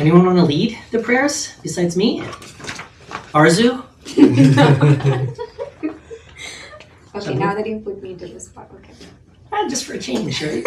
Anyone want to lead the prayers besides me? Arzu? Okay, now that you put me into the spot, okay. Just for a change, right?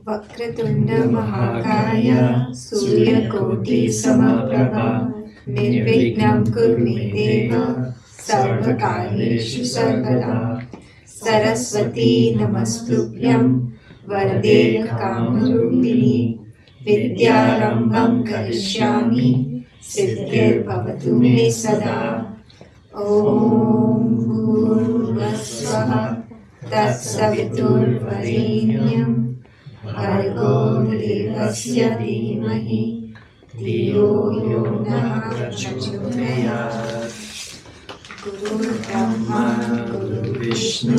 Vakratunda Mahakaya Surya Koti Samaprabha Nirvignam Kurme Deva Sarvakareshu Sarvada Saraswati Namastubhyam Varade Kamarupini Vidyarambham Karishyami Siddhir Bhavatu Me Sada Om Bhurvasvaha Tatsavitur Varenyam Bhargo Devasya Dhimahi Dhiyo Yo Nah Prachodayat Guru Brahma Guru Vishnu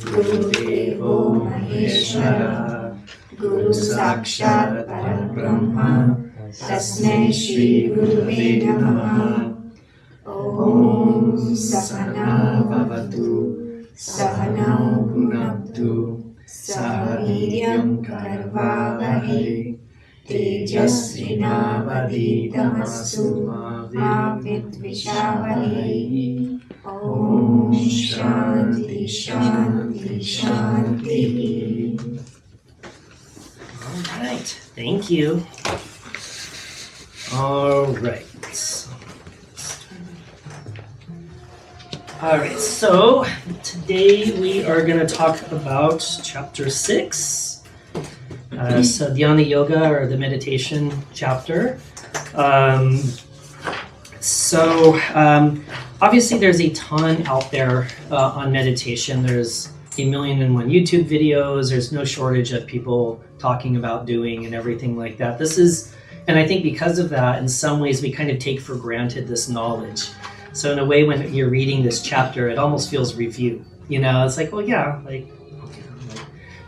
Guru Devo Maheshwara Guru Sakshat Parabrahma Tasmai Shri Guruve Namaha Om Sahana Bhavatu Sahana Bhunaktu Sahaviryam Karvavahe Tejasvinavaditamastu Ma Vidvishavahe Om Shanti Shanti Shanti. All right, thank you. All right. All right, so today we are going to talk about chapter 6, so Dhyana Yoga, or the meditation chapter. Obviously there's a ton out there on meditation. There's 1,000,001 YouTube videos. There's no shortage of people talking about doing and everything like that. And I think because of that, in some ways we kind of take for granted this knowledge. So in a way, when you're reading this chapter, it almost feels review. It's like, well, yeah, but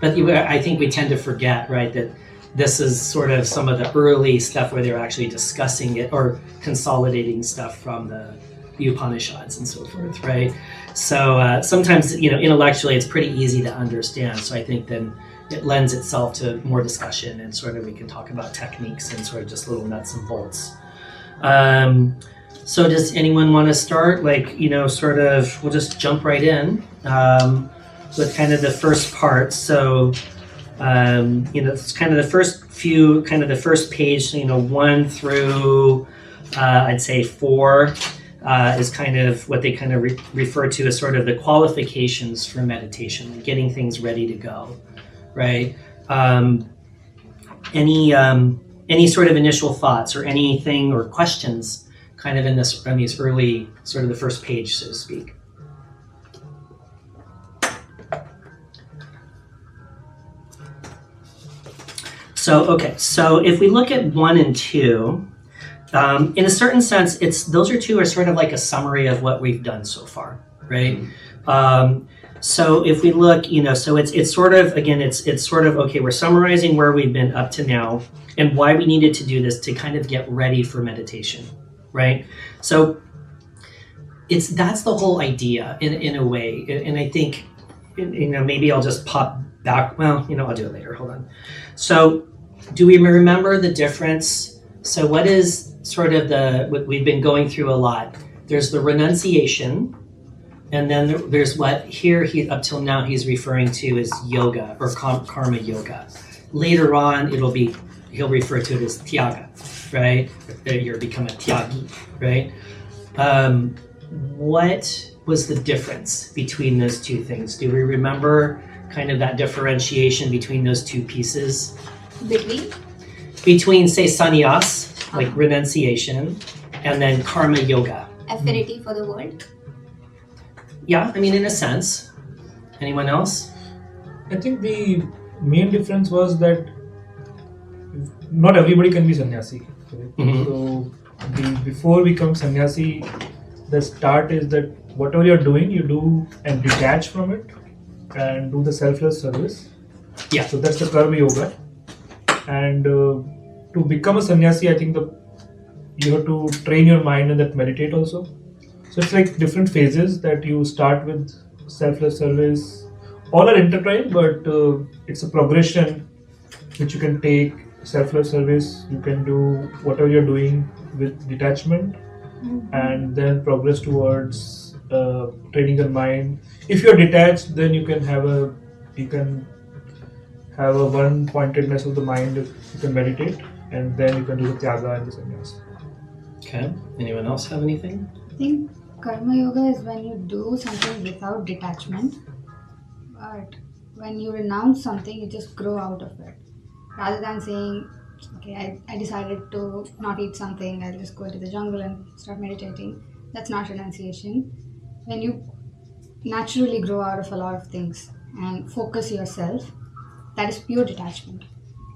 I think we tend to forget, right, that this is sort of some of the early stuff where they're actually discussing it or consolidating stuff from the Upanishads and so forth, right? So sometimes, intellectually, it's pretty easy to understand. So I think then it lends itself to more discussion, and sort of we can talk about techniques and sort of just little nuts and bolts. So does anyone want to start? We'll just jump right in with kind of the first part. So, it's kind of the first few, kind of the first page, 1 through, I'd say 4, is kind of what they kind of refer to as sort of the qualifications for meditation, getting things ready to go, right? Any sort of initial thoughts or anything or questions kind of in these early, sort of the first page, so to speak. So if we look at 1 and 2, in a certain sense, those two are sort of like a summary of what we've done so far, right? So if we look, so it's sort of, again, it's sort of, okay, we're summarizing where we've been up to now and why we needed to do this to kind of get ready for meditation. Right, so that's the whole idea in a way, and I think maybe I'll just pop back. Well, I'll do it later. Hold on. So, do we remember the difference? So, what is sort of what we've been going through a lot? There's the renunciation, and then there's what here up till now he's referring to as yoga or karma yoga. Later on, he'll refer to it as tyaga. Right? You're become a tyagi, right? What was the difference between those two things? Do we remember kind of that differentiation between those two pieces? Between, say, sannyas, like renunciation, and then karma yoga. Affinity for the world? Yeah, in a sense. Anyone else? I think the main difference was that not everybody can be sannyasi. Mm-hmm. So before we become sannyasi, the start is that whatever you're doing, you do and detach from it and do the selfless service. Yeah. So that's the karma yoga. And to become a sannyasi, I think you have to train your mind and that meditate also. So it's like different phases that you start with selfless service. All are intertwined, but it's a progression which you can take. Selfless service, you can do whatever you're doing with detachment, and then progress towards training your mind. If you're detached, then you can have a one pointedness of the mind. You can meditate, and then you can do the tyaga and the sannyas. Okay. Anyone else have anything? I think karma yoga is when you do something without detachment, but when you renounce something, you just grow out of it. Rather than saying, okay, I decided to not eat something, I'll just go into the jungle and start meditating. That's not renunciation. When you naturally grow out of a lot of things and focus yourself, that is pure detachment.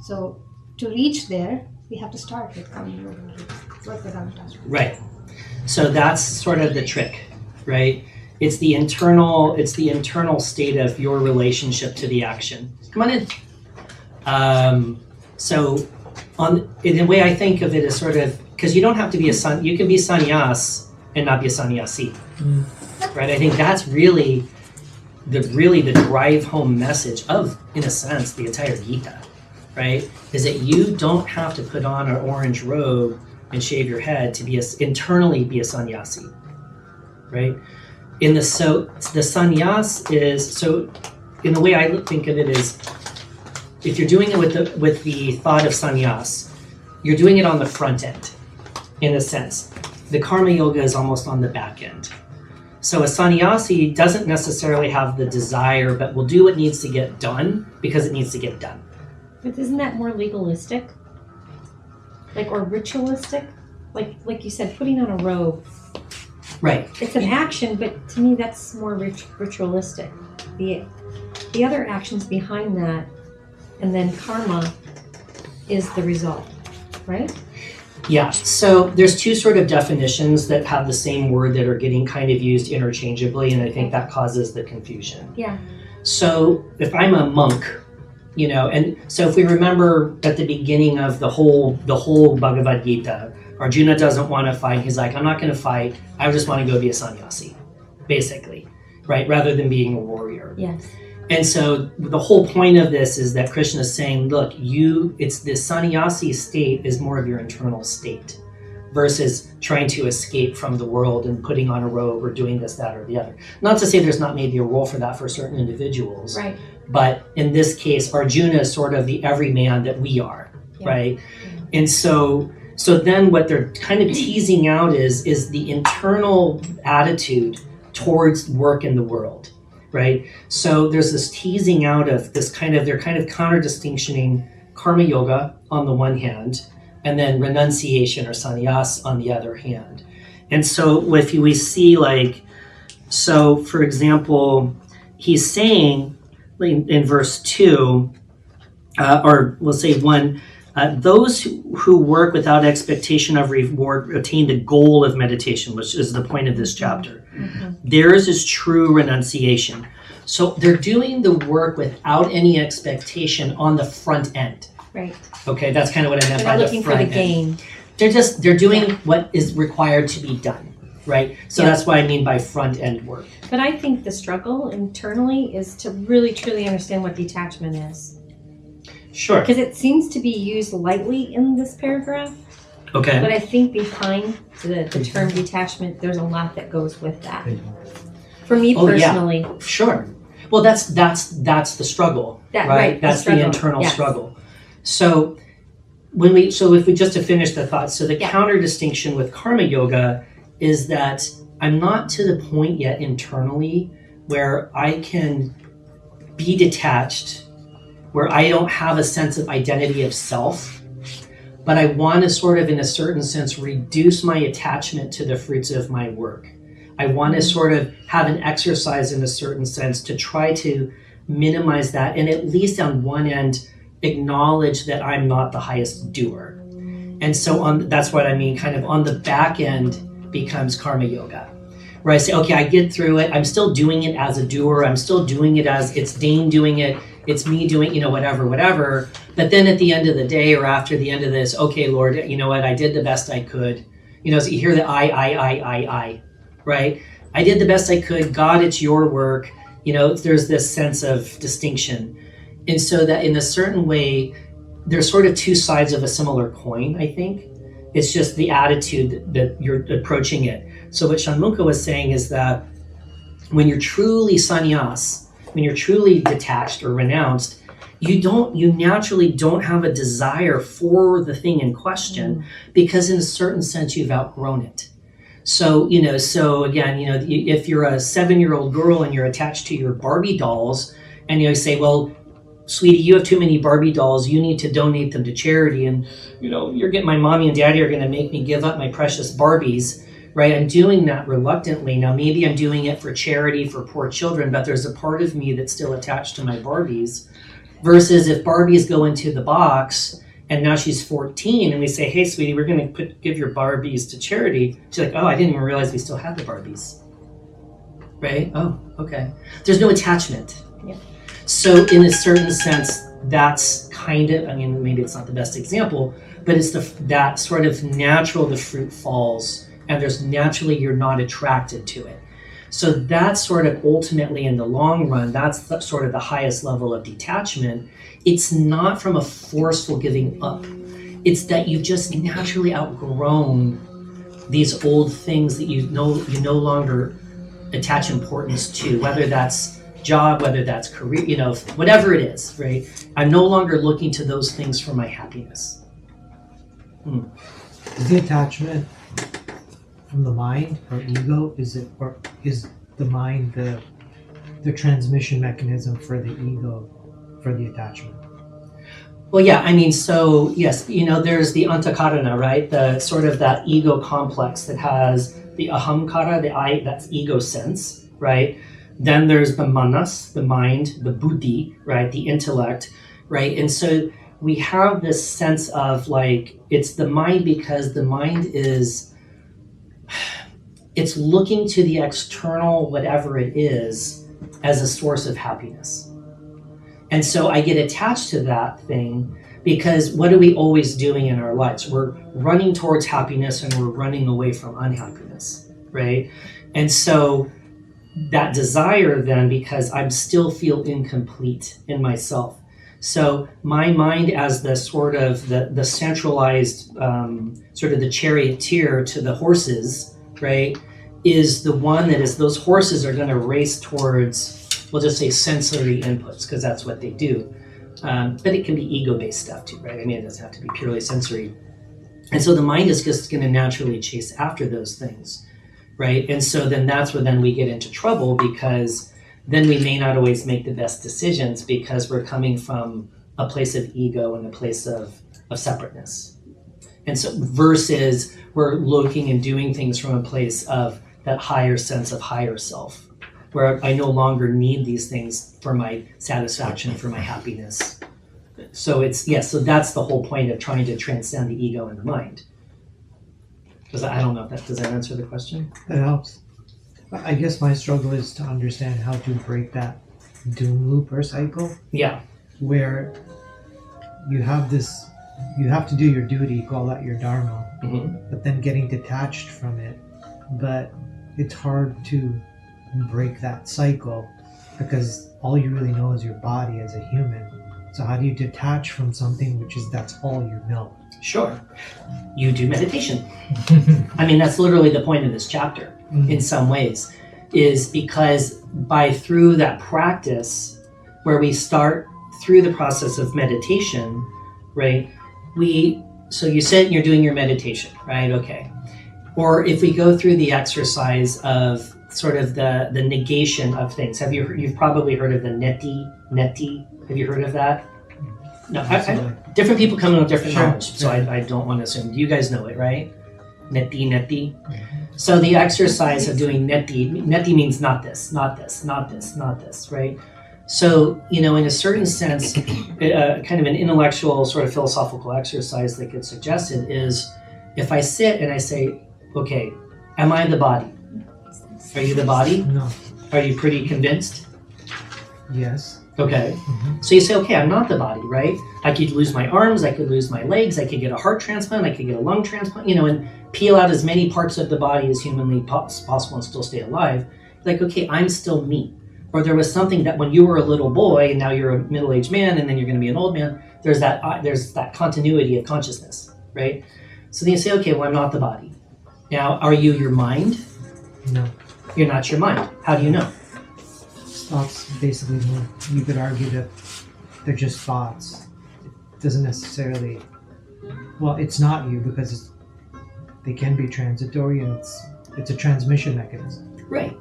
So to reach there, we have to start with karma yoga, work without detachment. Right. So that's sort of the trick, right? It's the internal state of your relationship to the action. Come on in. So in the way I think of it is sort of, because you don't have to be you can be sannyas and not be a sannyasi, right? I think that's really the drive home message of, in a sense, the entire Gita, right? Is that you don't have to put on an orange robe and shave your head to internally be a sannyasi, right? The sannyas is, so in the way I think of it is, if you're doing it with the thought of sannyas, you're doing it on the front end, in a sense. The karma yoga is almost on the back end. So a sannyasi doesn't necessarily have the desire, but will do what needs to get done because it needs to get done. But isn't that more legalistic? Or ritualistic? Like you said, putting on a robe. Right. It's an action, but to me that's more ritualistic. The other actions behind that, and then karma is the result, right? Yeah, so there's two sort of definitions that have the same word that are getting kind of used interchangeably, and I think that causes the confusion. Yeah. So if I'm a monk, and so if we remember at the beginning of the whole Bhagavad Gita, Arjuna doesn't want to fight. He's like, I'm not going to fight. I just want to go be a sannyasi, basically, right? Rather than being a warrior. Yes. And so the whole point of this is that Krishna is saying, look, it's the sannyasi state is more of your internal state versus trying to escape from the world and putting on a robe or doing this, that, or the other. Not to say there's not maybe a role for that for certain individuals. Right. But in this case, Arjuna is sort of the everyman that we are, right? Yeah. And so then what they're kind of teasing out is the internal attitude towards work in the world. Right? So there's this teasing out of this they're kind of counter-distinctioning karma yoga on the one hand, and then renunciation or sannyas on the other hand. And so if we see for example, he's saying in verse 2, or we'll say 1, those who work without expectation of reward attain the goal of meditation, which is the point of this chapter. Mm-hmm. Theirs is true renunciation. So they're doing the work without any expectation on the front end. Right. Okay, that's kind of what I meant by the front end. They're looking for the gain. They're doing what is required to be done, right? So that's what I mean by front end work. But I think the struggle internally is to really truly understand what detachment is. Sure. Because it seems to be used lightly in this paragraph. Okay. But I think behind the term detachment, there's a lot that goes with that. For me personally. Yeah. Sure. Well, that's the struggle, right? That's the internal struggle. So if we just to finish the thought, so the counter distinction with karma yoga is that I'm not to the point yet internally where I can be detached, where I don't have a sense of identity of self, but I want to sort of, in a certain sense, reduce my attachment to the fruits of my work. I want to sort of have an exercise in a certain sense to try to minimize that, and at least on one end, acknowledge that I'm not the highest doer. And so that's what I mean, kind of on the back end becomes karma yoga, where I say, okay, I get through it. I'm still doing it as a doer. I'm still doing it as it's Dane doing it. It's me doing, whatever. But then at the end of the day, or after the end of this, okay, Lord, you know what? I did the best I could. So you hear the I, right? I did the best I could. God, it's your work. There's this sense of distinction. And so that in a certain way, there's sort of two sides of a similar coin, I think. It's just the attitude that you're approaching it. So what Shanmukha was saying is that when you're truly sannyas, when you're truly detached or renounced, you naturally don't have a desire for the thing in question, because in a certain sense you've outgrown it. So again, if you're a 7-year-old girl and you're attached to your Barbie dolls, and you say, well, sweetie, you have too many Barbie dolls, you need to donate them to charity, and my mommy and daddy are going to make me give up my precious Barbies, right? I'm doing that reluctantly. Now maybe I'm doing it for charity for poor children, but there's a part of me that's still attached to my Barbies. Versus if Barbies go into the box and now she's 14 and we say, hey sweetie, we're going to give your Barbies to charity, she's like, oh, I didn't even realize we still had the Barbies, right? Oh, okay. There's no attachment. Yeah. So in a certain sense, that's kind of, maybe it's not the best example, but it's that sort of natural, the fruit falls, and there's naturally, you're not attracted to it. So that's sort of ultimately in the long run, that's sort of the highest level of detachment. It's not from a forceful giving up. It's that you've just naturally outgrown these old things that you no longer attach importance to, whether that's job, whether that's career, whatever it is, right? I'm no longer looking to those things for my happiness. Is the attachment from the mind or ego? Is the mind the transmission mechanism for the ego, for the attachment? Well, yeah, so yes, there's the antakarana, right? The sort of that ego complex that has the ahamkara, the I, that's ego sense, right? Then there's the manas, the mind, the buddhi, right? The intellect, right? And so we have this sense of it's the mind because the mind it's looking to the external, whatever it is, as a source of happiness. And so I get attached to that thing because what are we always doing in our lives? We're running towards happiness and we're running away from unhappiness, right? And so that desire then, because I still feel incomplete in myself. So my mind as the sort of the centralized, sort of the charioteer to the horses, right, is the one that is, those horses are going to race towards, we'll just say sensory inputs, because that's what they do. But it can be ego-based stuff too, right? It doesn't have to be purely sensory. And so the mind is just going to naturally chase after those things, right? And so then that's where then we get into trouble, because then we may not always make the best decisions because we're coming from a place of ego and a place of separateness. And so versus we're looking and doing things from a place of that higher sense of higher self, where I no longer need these things for my satisfaction, for my happiness. So so that's the whole point of trying to transcend the ego and the mind. I don't know if does that answer the question? That helps. I guess my struggle is to understand how to break that doom loop or cycle. Yeah. Where you have to do your duty, call that your dharma, but then getting detached from it. But it's hard to break that cycle because all you really know is your body as a human. So how do you detach from something that's all you know? Sure. You do meditation. That's literally the point of this chapter in some ways, is because through that practice where we start through the process of meditation, right? So you sit and you're doing your meditation, right? Okay. Or if we go through the exercise of sort of the negation of things. You've probably heard of the neti. Have you heard of that? No, different people come in with different knowledge, so I don't want to assume. You guys know it, right? Neti. So the exercise of doing neti means not this, not this, not this, not this, right? So, in a certain sense, kind of an intellectual sort of philosophical exercise that gets suggested is if I sit and I say, okay, am I the body? Are you the body? No. Are you pretty convinced? Yes. Okay. So you say, okay, I'm not the body, right? I could lose my arms, I could lose my legs, I could get a heart transplant, I could get a lung transplant, and peel out as many parts of the body as humanly possible and still stay alive. Like, okay, I'm still me. Or there was something that when you were a little boy and now you're a middle-aged man and then you're going to be an old man, there's that continuity of consciousness, right? So then you say, okay, well, I'm not the body. Now, are you your mind? No. You're not your mind. How do you know? Thoughts basically, you could argue that they're just thoughts. It doesn't necessarily, well, it's not you because they can be transitory and it's a transmission mechanism. Right.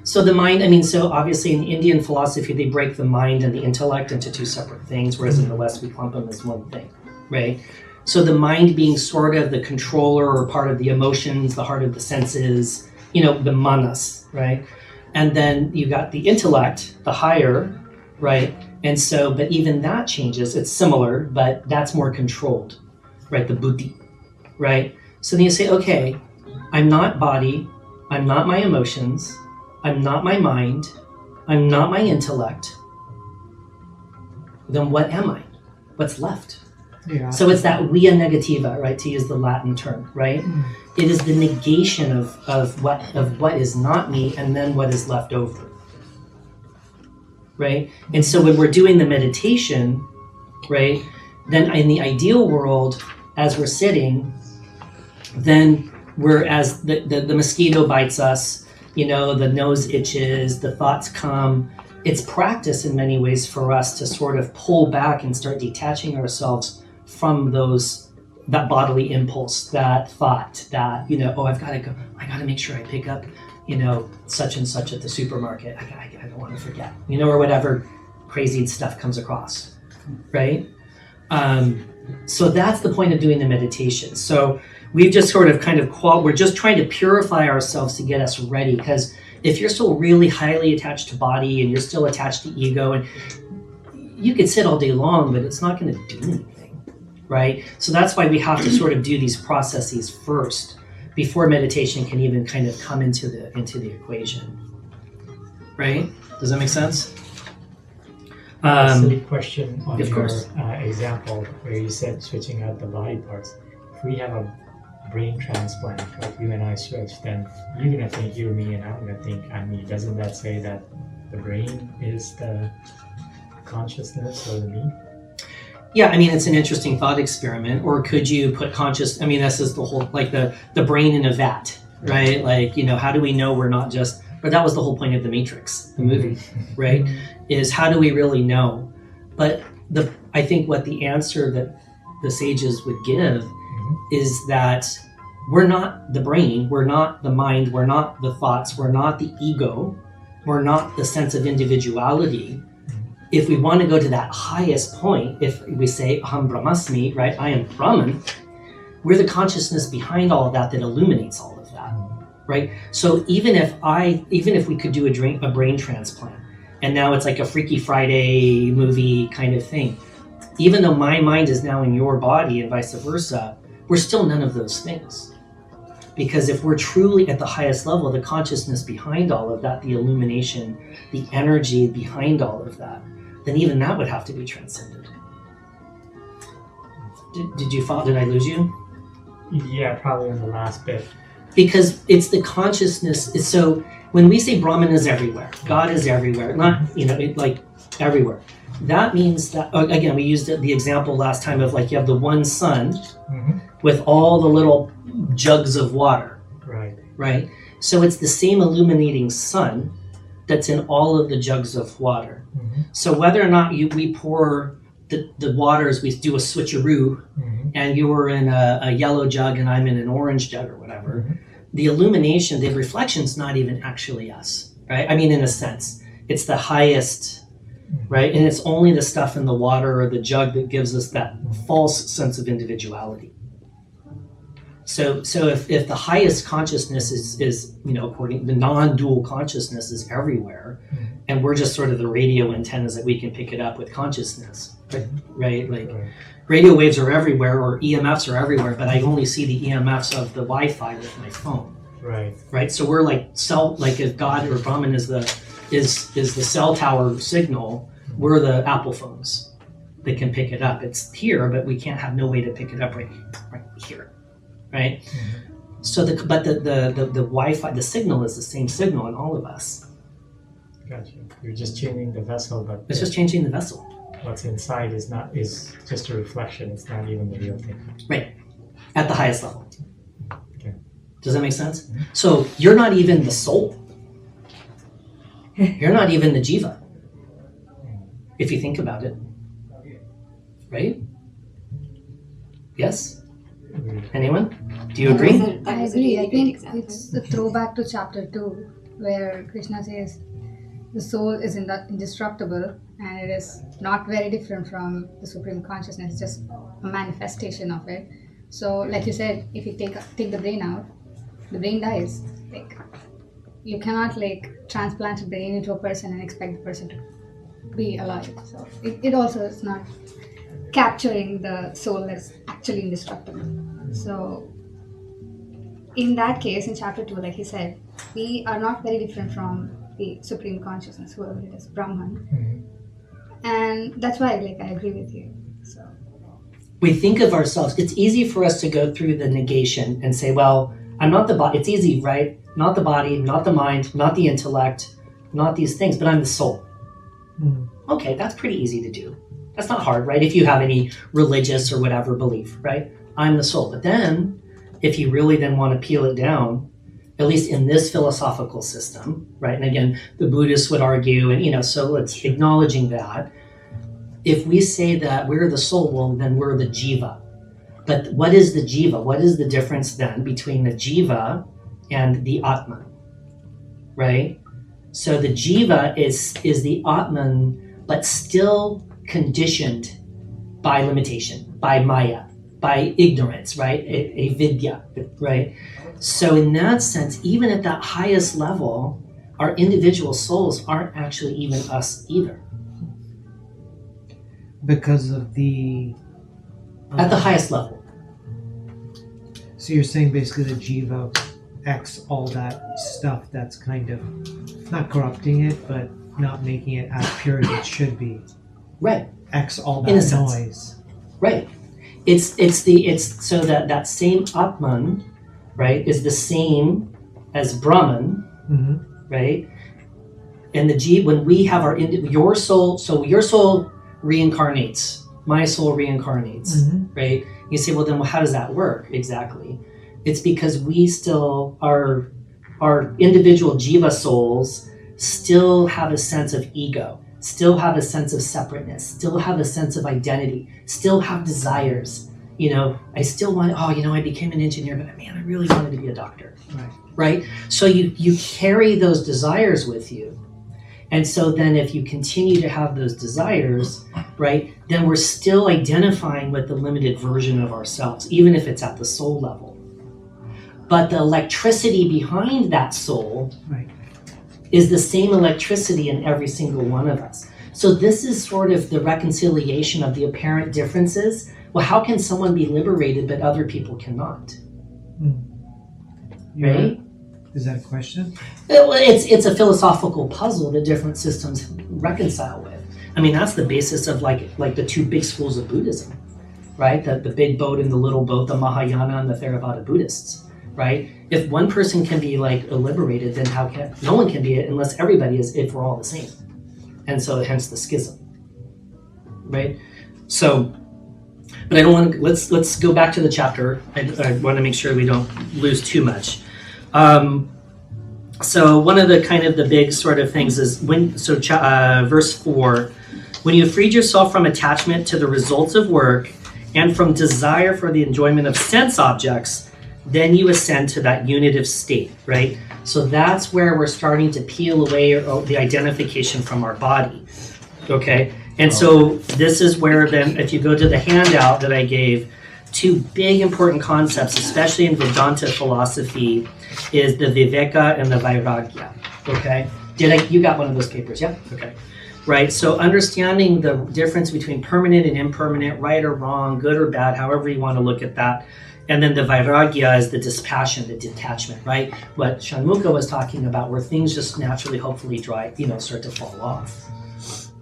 So the mind, so obviously in Indian philosophy, they break the mind and the intellect into two separate things, whereas in the West, we clump them as one thing, right? So the mind being sort of the controller or part of the emotions, the heart of the senses, the manas, right? And then you got the intellect, the higher, right? And so, but even that changes. It's similar, but that's more controlled, right? The buddhi, right? So then you say, okay, I'm not body, I'm not my emotions, I'm not my mind, I'm not my intellect. Then what am I? What's left? Yeah. So it's that via negativa, right? To use the Latin term, right? It is the negation of what is not me and then what is left over. Right? And so when we're doing the meditation, right, then in the ideal world, as we're sitting, then we're as the mosquito bites us, the nose itches, the thoughts come. It's practice in many ways for us to sort of pull back and start detaching ourselves from that bodily impulse, that thought, that, I've got to go, I got to make sure I pick up, such and such at the supermarket. I don't want to forget, or whatever crazy stuff comes across, right? So that's the point of doing the meditation. So we've just sort of we're just trying to purify ourselves to get us ready, because if you're still really highly attached to body and you're still attached to ego, and you could sit all day long, but it's not going to do anything. Right? So that's why we have to sort of do these processes first before meditation can even kind of come into the equation. Right? Does that make sense? Silly question on of your course. Example where you said switching out the body parts. If we have a brain transplant, like you and I switch, then you're going to think you're me and I'm going to think I'm me. Doesn't that say that the brain is the consciousness or the me? Yeah, it's an interesting thought experiment. Or could you put this is the whole, like the brain in a vat, right? Like, how do we know we're not just, or that was the whole point of The Matrix, the movie, right? Is how do we really know? But I think what the answer that the sages would give is that we're not the brain, we're not the mind, we're not the thoughts, we're not the ego, we're not the sense of individuality. If we want to go to that highest point, if we say Aham Brahmasmi, right, I am Brahman, we're the consciousness behind all of that illuminates all of that, right? So even if we could do a brain transplant, and now it's like a Freaky Friday movie kind of thing, even though my mind is now in your body and vice versa, we're still none of those things. Because if we're truly at the highest level, the consciousness behind all of that, the illumination, the energy behind all of that, then even that would have to be transcended. Did you follow? Did I lose you? Yeah, probably on the last bit. Because it's the consciousness. So when we say Brahman is everywhere, God is everywhere, not, everywhere. That means that, again, we used the example last time of you have the one sun with all the little jugs of water. Right? So it's the same illuminating sun that's in all of the jugs of water. So whether or not we pour the waters, we do a switcheroo, and you were in a yellow jug and I'm in an orange jug or whatever, the illumination, the reflection's not even actually us, right? In a sense, it's the highest, right? And it's only the stuff in the water or the jug that gives us that false sense of individuality. So if the highest consciousness is according the non-dual consciousness is everywhere, and we're just sort of the radio antennas that we can pick it up with consciousness, right? Like radio waves are everywhere, or EMFs are everywhere, but I only see the EMFs of the Wi-Fi with my phone. Right. So we're like if God or Brahman is the cell tower signal, we're the Apple phones that can pick it up. It's here, but we can't have no way to pick it up right here. Right. So the Wi-Fi, the signal is the same signal in all of us. Gotcha. You're just changing the vessel, but it's just changing the vessel. What's inside is just a reflection. It's not even the real thing. Right. At the highest level. Okay. Does that make sense? So you're not even the soul. You're not even the jiva. If you think about it. Right? Yes? Anyone? Do you agree? I agree. I think it's a throwback to chapter 2, where Krishna says the soul is indestructible and it is not very different from the supreme consciousness. It's just a manifestation of it. So, like you said, if you take the brain out, the brain dies. Like, you cannot transplant a brain into a person and expect the person to be alive. So it also is not capturing the soul that's actually indestructible. So in that case, in chapter 2, like he said, we are not very different from the supreme consciousness, whoever it is, Brahman. And that's why I agree with you. So we think of ourselves, it's easy for us to go through the negation and say, well, I'm not the body. It's easy, right? Not the body, not the mind, not the intellect, not these things, but I'm the soul. Okay, that's pretty easy to do. That's not hard, right? If you have any religious or whatever belief, right? I'm the soul. But then, if you really then want to peel it down, at least in this philosophical system, right? And again, the Buddhists would argue, and so let's acknowledging that. If we say that we're the soul, well, then we're the jiva. But what is the jiva? What is the difference then between the jiva and the atman, right? So the jiva is the atman, but still conditioned by limitation, by maya, by ignorance, right? A vidya, right? So in that sense, even at that highest level, our individual souls aren't actually even us either. Because of the... At the highest level. So you're saying basically the jiva X all that stuff that's kind of not corrupting it, but not making it as pure as it should be. Right. X all In a that sense. noise. Right. It's so that same Atman, right, is the same as Brahman, right? And when we have your soul, so your soul reincarnates, my soul reincarnates, right? You say, well, then how does that work exactly? It's because we still our individual jiva souls still have a sense of ego, still have a sense of separateness, still have a sense of identity, still have desires. I still want, I became an engineer, but man, I really wanted to be a doctor. Right? So you carry those desires with you. And so then if you continue to have those desires, right, then we're still identifying with the limited version of ourselves, even if it's at the soul level. But the electricity behind that soul is the same electricity in every single one of us. So this is sort of the reconciliation of the apparent differences. Well, how can someone be liberated but other people cannot? Right? Is that a question? Well, it's a philosophical puzzle that different systems reconcile with. I mean, that's the basis of like the two big schools of Buddhism, right? The big boat and the little boat, the Mahayana and the Theravada Buddhists, right? If one person can be liberated, then how can no one can be it unless everybody is, if we're all the same. And so hence the schism, right? So, but I don't want to, let's go back to the chapter. I want to make sure we don't lose too much. So one of the kind of the big sort of things is verse 4, when you have freed yourself from attachment to the results of work and from desire for the enjoyment of sense objects, then you ascend to that unitive state, right? So that's where we're starting to peel away the identification from our body, okay? And so this is where then, if you go to the handout that I gave, two big important concepts, especially in Vedanta philosophy, is the Viveka and the Vairagya. Okay? You got one of those papers, yeah? Okay. Right, so understanding the difference between permanent and impermanent, right or wrong, good or bad, however you want to look at that. And then the Vairagya is the dispassion, the detachment, right? What Shanmuka was talking about, where things just naturally, hopefully start to fall off.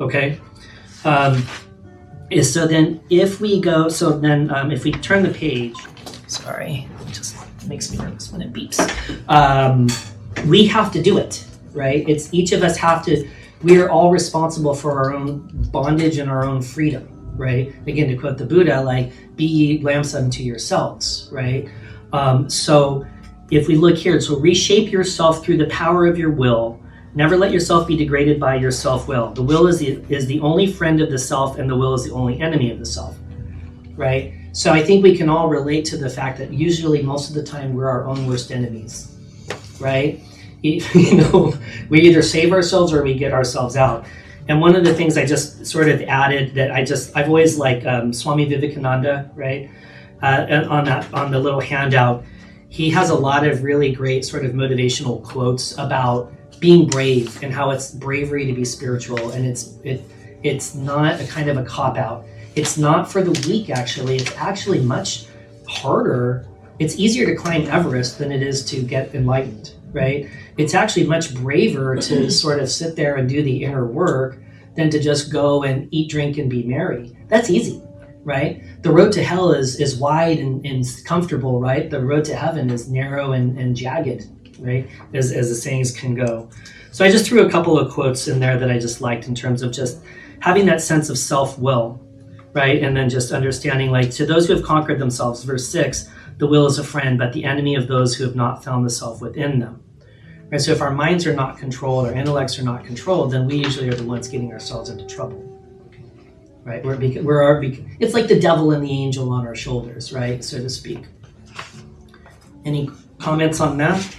Okay? So then if we turn the page, sorry, it just makes me nervous when it beeps. We have to do it, right? It's each of us have to, we are all responsible for our own bondage and our own freedom, right? Again, to quote the Buddha, like, be ye lamps unto yourselves, right? So if we look here, so reshape yourself through the power of your will. Never let yourself be degraded by your self-will. The will is the only friend of the self, and the will is the only enemy of the self, right? So I think we can all relate to the fact that usually most of the time we're our own worst enemies, right? We either save ourselves or we get ourselves out. And one of the things I just sort of added that I've always liked, Swami Vivekananda, right? On the little handout, he has a lot of really great sort of motivational quotes about being brave and how it's bravery to be spiritual, and it's not a kind of a cop-out. It's not for the weak, actually. It's actually much harder. It's easier to climb Everest than it is to get enlightened, right? It's actually much braver to sort of sit there and do the inner work than to just go and eat, drink, and be merry. That's easy, right? The road to hell is wide and comfortable, right? The road to heaven is narrow and jagged, right? As the sayings can go. So I just threw a couple of quotes in there that I just liked in terms of just having that sense of self-will, right? And then just understanding, like, to those who have conquered themselves, verse 6, the will is a friend, but the enemy of those who have not found the self within them. Right? So if our minds are not controlled, our intellects are not controlled, then we usually are the ones getting ourselves into trouble. Right? It's like the devil and the angel on our shoulders, right? So to speak. Any comments on that?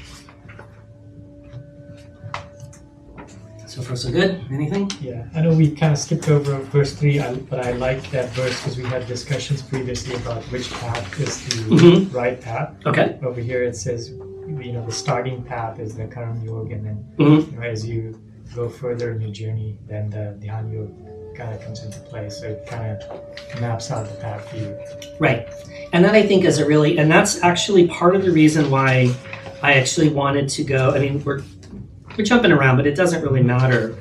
So far, so good. Anything? Yeah, I know we kind of skipped over verse 3, but I like that verse because we had discussions previously about which path is the right path. Okay. Over here it says, the starting path is the Karma Yoga, and then as you go further in your journey, then the Dhyana Yoga kind of comes into play. So it kind of maps out the path for you. Right. And that I think is and that's actually part of the reason why I actually wanted to go. I mean, we're jumping around, but it doesn't really matter.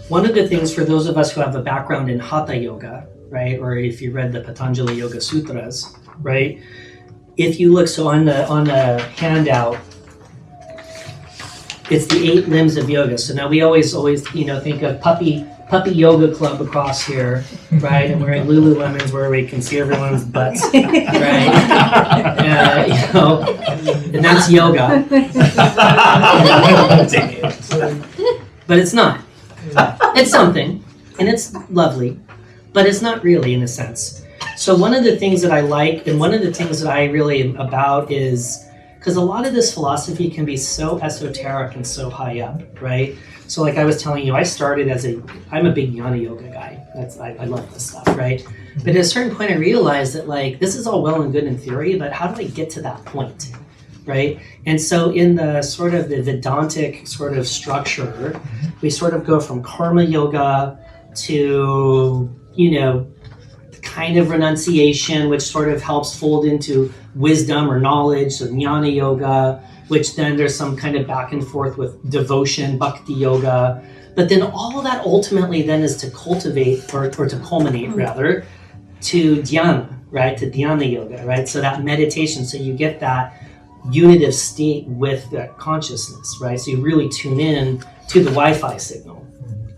One of the things for those of us who have a background in Hatha Yoga, right, or if you read the Patanjali Yoga Sutras, right, if you look, so on the handout, it's the 8 limbs of yoga. So now we always think of puppy yoga club across here, right, and wearing Lululemons where we can see everyone's butts, right, and that's yoga. But it's not. It's something, and it's lovely, but it's not really, in a sense. So one of the things that I like, and one of the things that I really am about is, because a lot of this philosophy can be so esoteric and so high up, right? So like I was telling you, I started I'm a big Jnana Yoga guy. I love this stuff, right? But at a certain point I realized that, like, this is all well and good in theory, but how do I get to that point? Right? And so in the sort of the Vedantic sort of structure, we sort of go from karma yoga to, kind of renunciation, which sort of helps fold into wisdom or knowledge, so jnana yoga, which then there's some kind of back and forth with devotion, bhakti yoga. But then all of that ultimately then is to cultivate, or to culminate rather, to dhyana, right? To dhyana yoga, right? So that meditation, so you get that unitive state with that consciousness, right? So you really tune in to the Wi-Fi signal,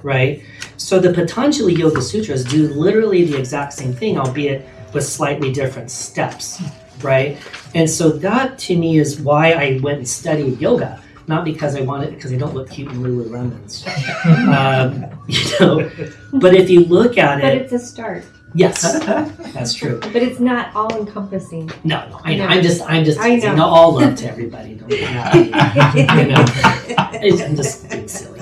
right? So the Patanjali Yoga Sutras do literally the exact same thing, albeit with slightly different steps, right? And so that to me is why I went and studied yoga, not because I wanted, because I don't look cute in Lululemons, But if you look at But it, it's a start. yes, that's true. But it's not all encompassing. No, I know. I'm just I know. no, all love to everybody. Don't I'm just being silly.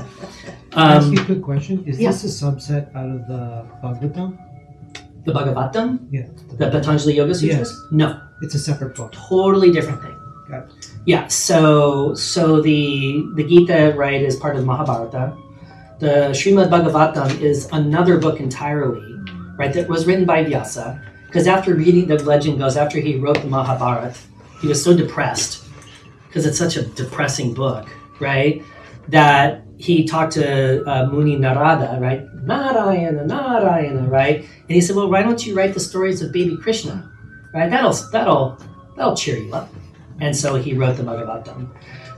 Can I ask you a quick question? Is yeah. this a subset out of the Bhagavatam? The Bhagavatam? Yeah. The Patanjali Yoga Sutras? Yes. No. It's a separate book. Totally different thing. Got it. Yeah, so the Gita, right, is part of Mahabharata. The Srimad Bhagavatam is another book entirely, right, that was written by Vyasa. Because after reading, the legend goes, after he wrote the Mahabharata, he was so depressed, because it's such a depressing book, right, that he talked to Muni Narada, right, Narayana, right, and he said, well, why don't you write the stories of baby Krishna, right, that'll cheer you up. And so he wrote the Bhagavatam.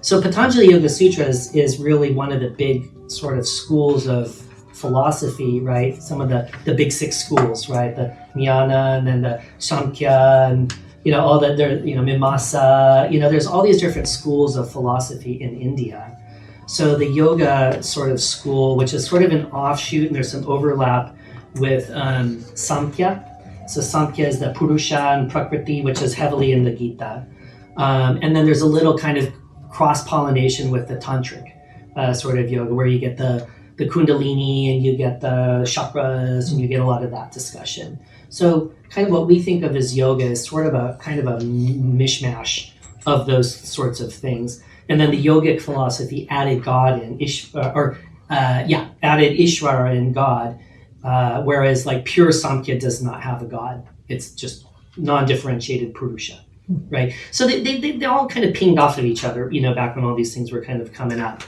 So Patanjali Yoga Sutras is really one of the big sort of schools of philosophy, right? Some of the big six schools, right? The Dhyana and then the Samkhya and, all that there, Mimamsa, there's all these different schools of philosophy in India. So the yoga sort of school, which is sort of an offshoot, and there's some overlap with Samkhya. So Samkhya is the Purusha and Prakriti, which is heavily in the Gita. And then there's a little kind of cross-pollination with the tantric sort of yoga, where you get the kundalini and you get the chakras and you get a lot of that discussion. So kind of what we think of as yoga is sort of a kind of a mishmash of those sorts of things. And then the yogic philosophy added God in, added Ishvara in God, whereas like pure Samkhya does not have a God. It's just non-differentiated Purusha. Right, so they all kind of pinged off of each other, back when all these things were kind of coming up.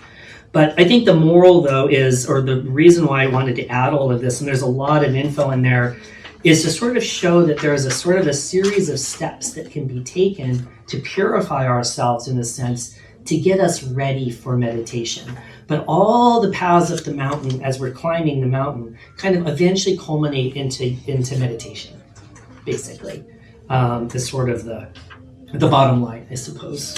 But I think the moral, though, is, or the reason why I wanted to add all of this, and there's a lot of info in there, is to sort of show that there is a sort of a series of steps that can be taken to purify ourselves, in a sense, to get us ready for meditation. But all the paths up the mountain, as we're climbing the mountain, kind of eventually culminate into meditation, basically. Is sort of the bottom line, I suppose.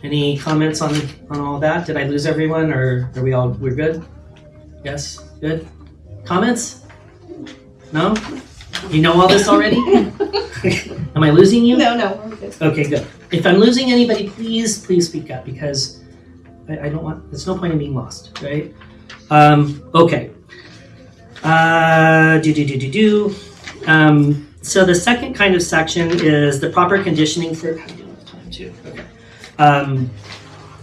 Any comments on all that? Did I lose everyone, or are we're good? Yes? Good? Comments? No? You know all this already? Am I losing you? No, we're good. Okay, good. If I'm losing anybody, please speak up, because I don't want, there's no point in being lost, right? Okay. So the second kind of section is the proper conditioning for, how do you do with time too? Okay.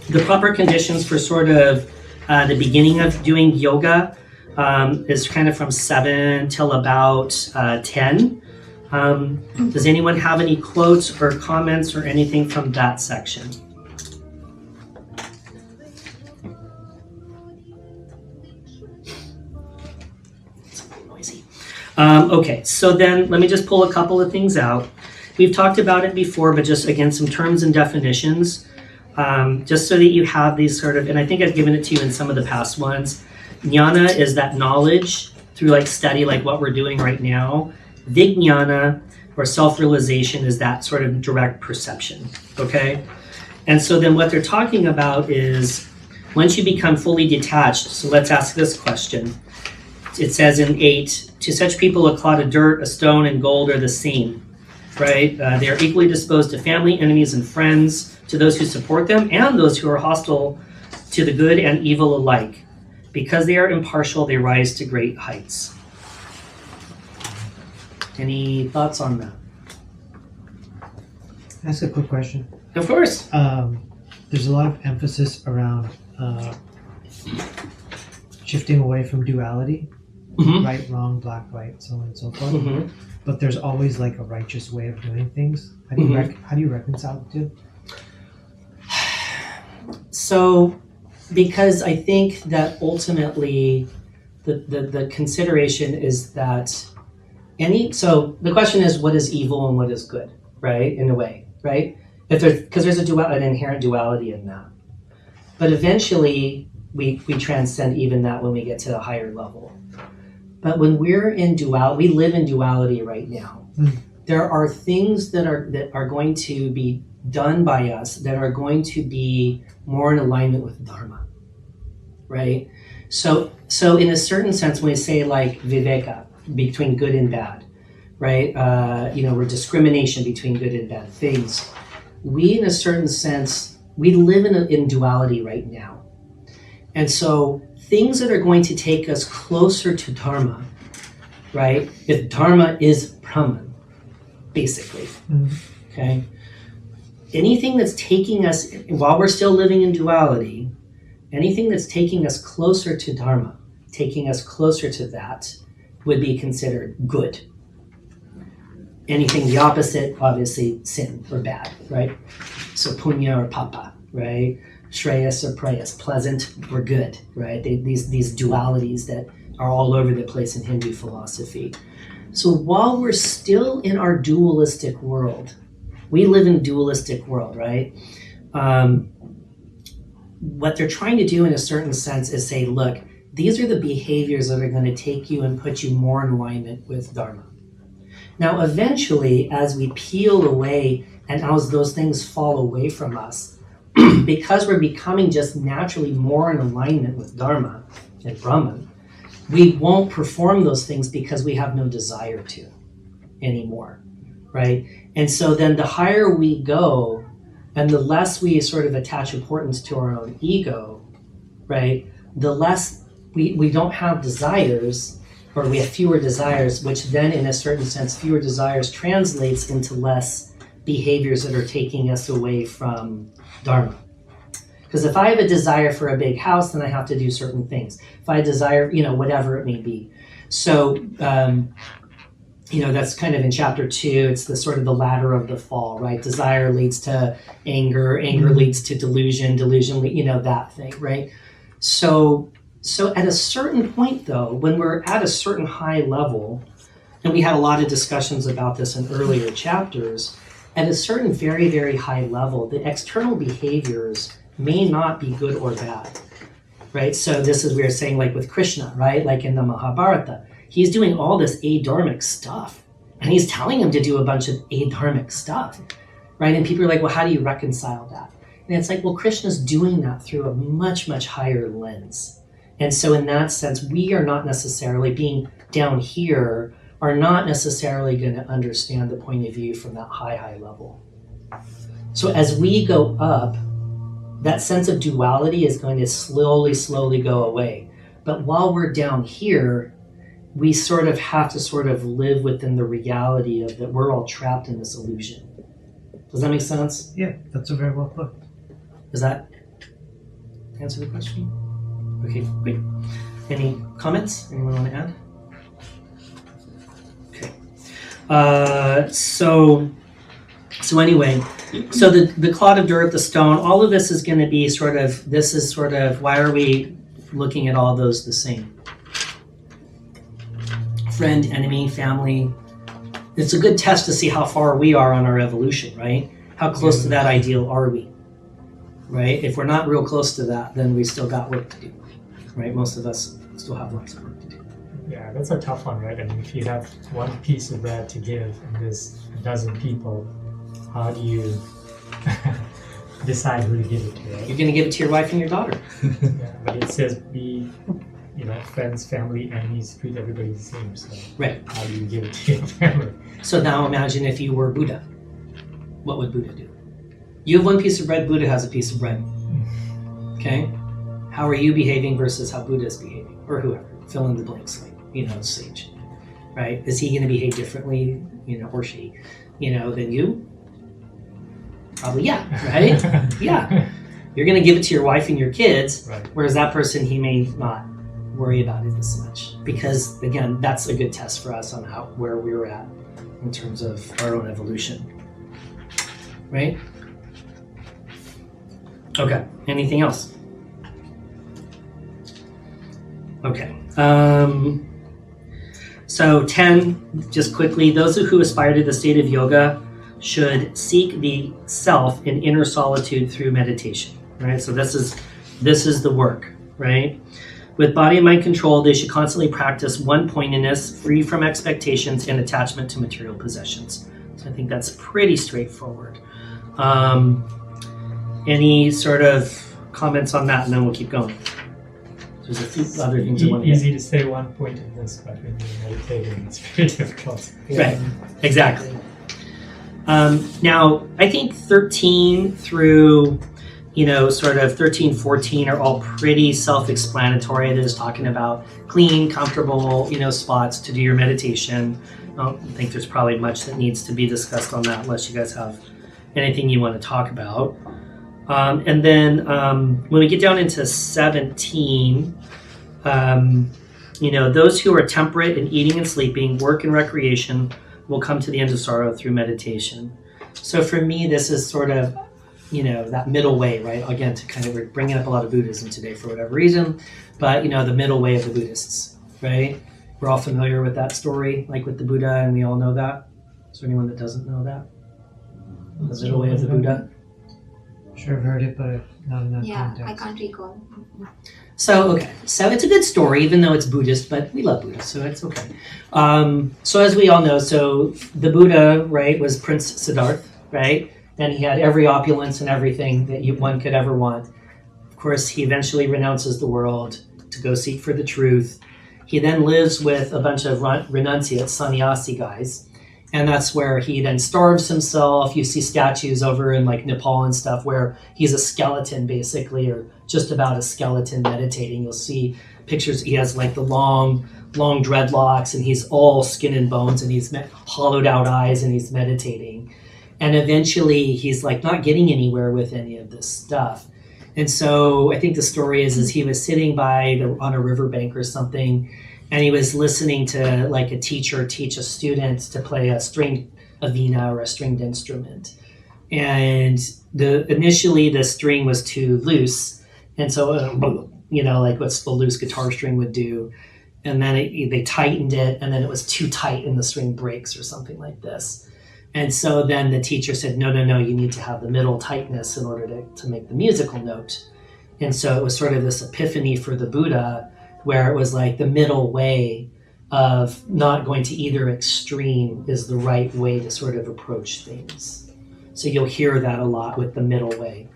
The proper conditions for sort of the beginning of doing yoga is kind of from 7 till about 10. Does anyone have any quotes or comments or anything from that section? Okay, so then let me just pull a couple of things out. We've talked about it before, but just again, some terms and definitions, just so that you have these sort of, and I think I've given it to you in some of the past ones. Jnana is that knowledge through like study, like what we're doing right now. Vijnana, or self-realization, is that sort of direct perception, okay? And so then what they're talking about is once you become fully detached, so let's ask this question. It says in 8, to such people a clod of dirt, a stone, and gold are the same, right? They are equally disposed to family, enemies, and friends, to those who support them, and those who are hostile to the good and evil alike. Because they are impartial, they rise to great heights. Any thoughts on that? Ask a quick question. Of course. There's a lot of emphasis around shifting away from duality. Mm-hmm. Right, wrong, black, white, so on and so forth. Mm-hmm. But there's always like a righteous way of doing things. How do you reconcile the two? So, because I think that ultimately the consideration is that so the question is, what is evil and what is good, right? In a way, right? Because there's an inherent duality in that. But eventually we transcend even that when we get to a higher level. But when we're in we live in duality right now. There are things that are going to be done by us that are going to be more in alignment with Dharma, right? So in a certain sense, when we say like viveka, between good and bad, right? Or discrimination between good and bad things. We, in a certain sense, we live in duality right now. And so things that are going to take us closer to Dharma right? If Dharma is Brahman, basically, okay? Anything that's taking us, while we're still living in duality, anything that's taking us closer to Dharma, taking us closer to that, would be considered good. Anything the opposite, obviously, sin or bad, right? So punya or papa, right? Shreyas or prayas, pleasant or good, right? These dualities that are all over the place in Hindu philosophy. So while we're still in our dualistic world, we live in a dualistic world, right? What they're trying to do in a certain sense is say, look, these are the behaviors that are going to take you and put you more in alignment with Dharma. Now, eventually, as we peel away and as those things fall away from us, because we're becoming just naturally more in alignment with Dharma and Brahman, we won't perform those things because we have no desire to anymore, right? And so then the higher we go and the less we sort of attach importance to our own ego, right, the less we don't have desires, or we have fewer desires, which then in a certain sense, fewer desires translates into less behaviors that are taking us away from Dharma. Because if I have a desire for a big house, then I have to do certain things. If I desire, whatever it may be. So, that's kind of in chapter 2, it's the sort of the ladder of the fall, right? Desire leads to anger, anger leads to delusion, that thing, right? So at a certain point, though, when we're at a certain high level, and we had a lot of discussions about this in earlier chapters, at a certain very, very high level, the external behaviors may not be good or bad, right? So this is, we were saying, like with Krishna, right? Like in the Mahabharata, he's doing all this adharmic stuff, and he's telling him to do a bunch of adharmic stuff, right? And people are like, well, how do you reconcile that? And it's like, well, Krishna's doing that through a much, much higher lens. And so in that sense, we are not necessarily being down here, are not necessarily going to understand the point of view from that high, high level. So as we go up, that sense of duality is going to slowly, slowly go away. But while we're down here, we sort of have to sort of live within the reality of that we're all trapped in this illusion. Does that make sense? Yeah, that's a very well put. Does that answer the question? Okay, great. Any comments? Anyone want to add? Okay. So anyway, so the clod of dirt, the stone, all of this is going to be why are we looking at all those the same? Friend, enemy, family. It's a good test to see how far we are on our evolution, right? How close to that ideal are we? Right? If we're not real close to that, then we still got work to do. Right? Most of us still have lots of work to do. Yeah, that's a tough one, right? I mean, if you have one piece of bread to give and there's a dozen people, how do you decide who to give it to, right? You're going to give it to your wife and your daughter. Yeah, but it says be, friends, family, enemies, treat everybody the same. So Right. how do you give it to your family? So now imagine if you were Buddha. What would Buddha do? You have one piece of bread, Buddha has a piece of bread. Okay? How are you behaving versus how Buddha is behaving? Or whoever. Fill in the blanks, sage. Right? Is he going to behave differently, or she, than you? Probably, yeah, right? Yeah. You're going to give it to your wife and your kids, Right. whereas that person, he may not worry about it as much. Because, again, that's a good test for us on where we're at in terms of our own evolution. Right? Okay. Anything else? Okay. So 10, just quickly, those who aspire to the state of yoga should seek the self in inner solitude through meditation. Right? So this is the work, right? With body and mind control, they should constantly practice one-pointedness, free from expectations and attachment to material possessions. So I think that's pretty straightforward. Any sort of comments on that, and then we'll keep going. There's a few other things I want to Easy to say one point in this, but when you're meditating, it's very difficult. Right, exactly. Now, I think 13 through sort of 13, 14 are all pretty self-explanatory. It is talking about clean, comfortable, spots to do your meditation. I don't think there's probably much that needs to be discussed on that unless you guys have anything you want to talk about. And then when we get down into 17, those who are temperate in eating and sleeping, work and recreation will come to the end of sorrow through meditation. So for me, this is sort of, that middle way, right? Again, to kind of, we're bringing up a lot of Buddhism today for whatever reason, but, the middle way of the Buddhists, right? We're all familiar with that story, like with the Buddha, and we all know that. Is there anyone that doesn't know that? The middle way of the Buddha? Sure, I've heard it, but not in that Yeah, context. I can't recall. So it's a good story, even though it's Buddhist, but we love Buddha, so it's okay. So as we all know, so the Buddha, right, was Prince Siddhartha, right? And he had every opulence and everything that one could ever want. Of course, he eventually renounces the world to go seek for the truth. He then lives with a bunch of renunciates, sannyasi guys, and that's where he then starves himself. You see statues over in like Nepal and stuff where he's a skeleton basically, or just about a skeleton meditating. You'll see pictures. He has like the long dreadlocks, and he's all skin and bones, and he's hollowed out eyes, and he's meditating. And eventually he's like not getting anywhere with any of this stuff. And so I think the story is he was sitting on a riverbank or something, and he was listening to like a teacher teach a student to play a veena or a stringed instrument. And initially the string was too loose. And so, like what the loose guitar string would do. And then they tightened it, and then it was too tight and the string breaks or something like this. And so then the teacher said, no, you need to have the middle tightness in order to make the musical note. And so it was sort of this epiphany for the Buddha, where it was like the middle way of not going to either extreme is the right way to sort of approach things. So you'll hear that a lot with the middle way.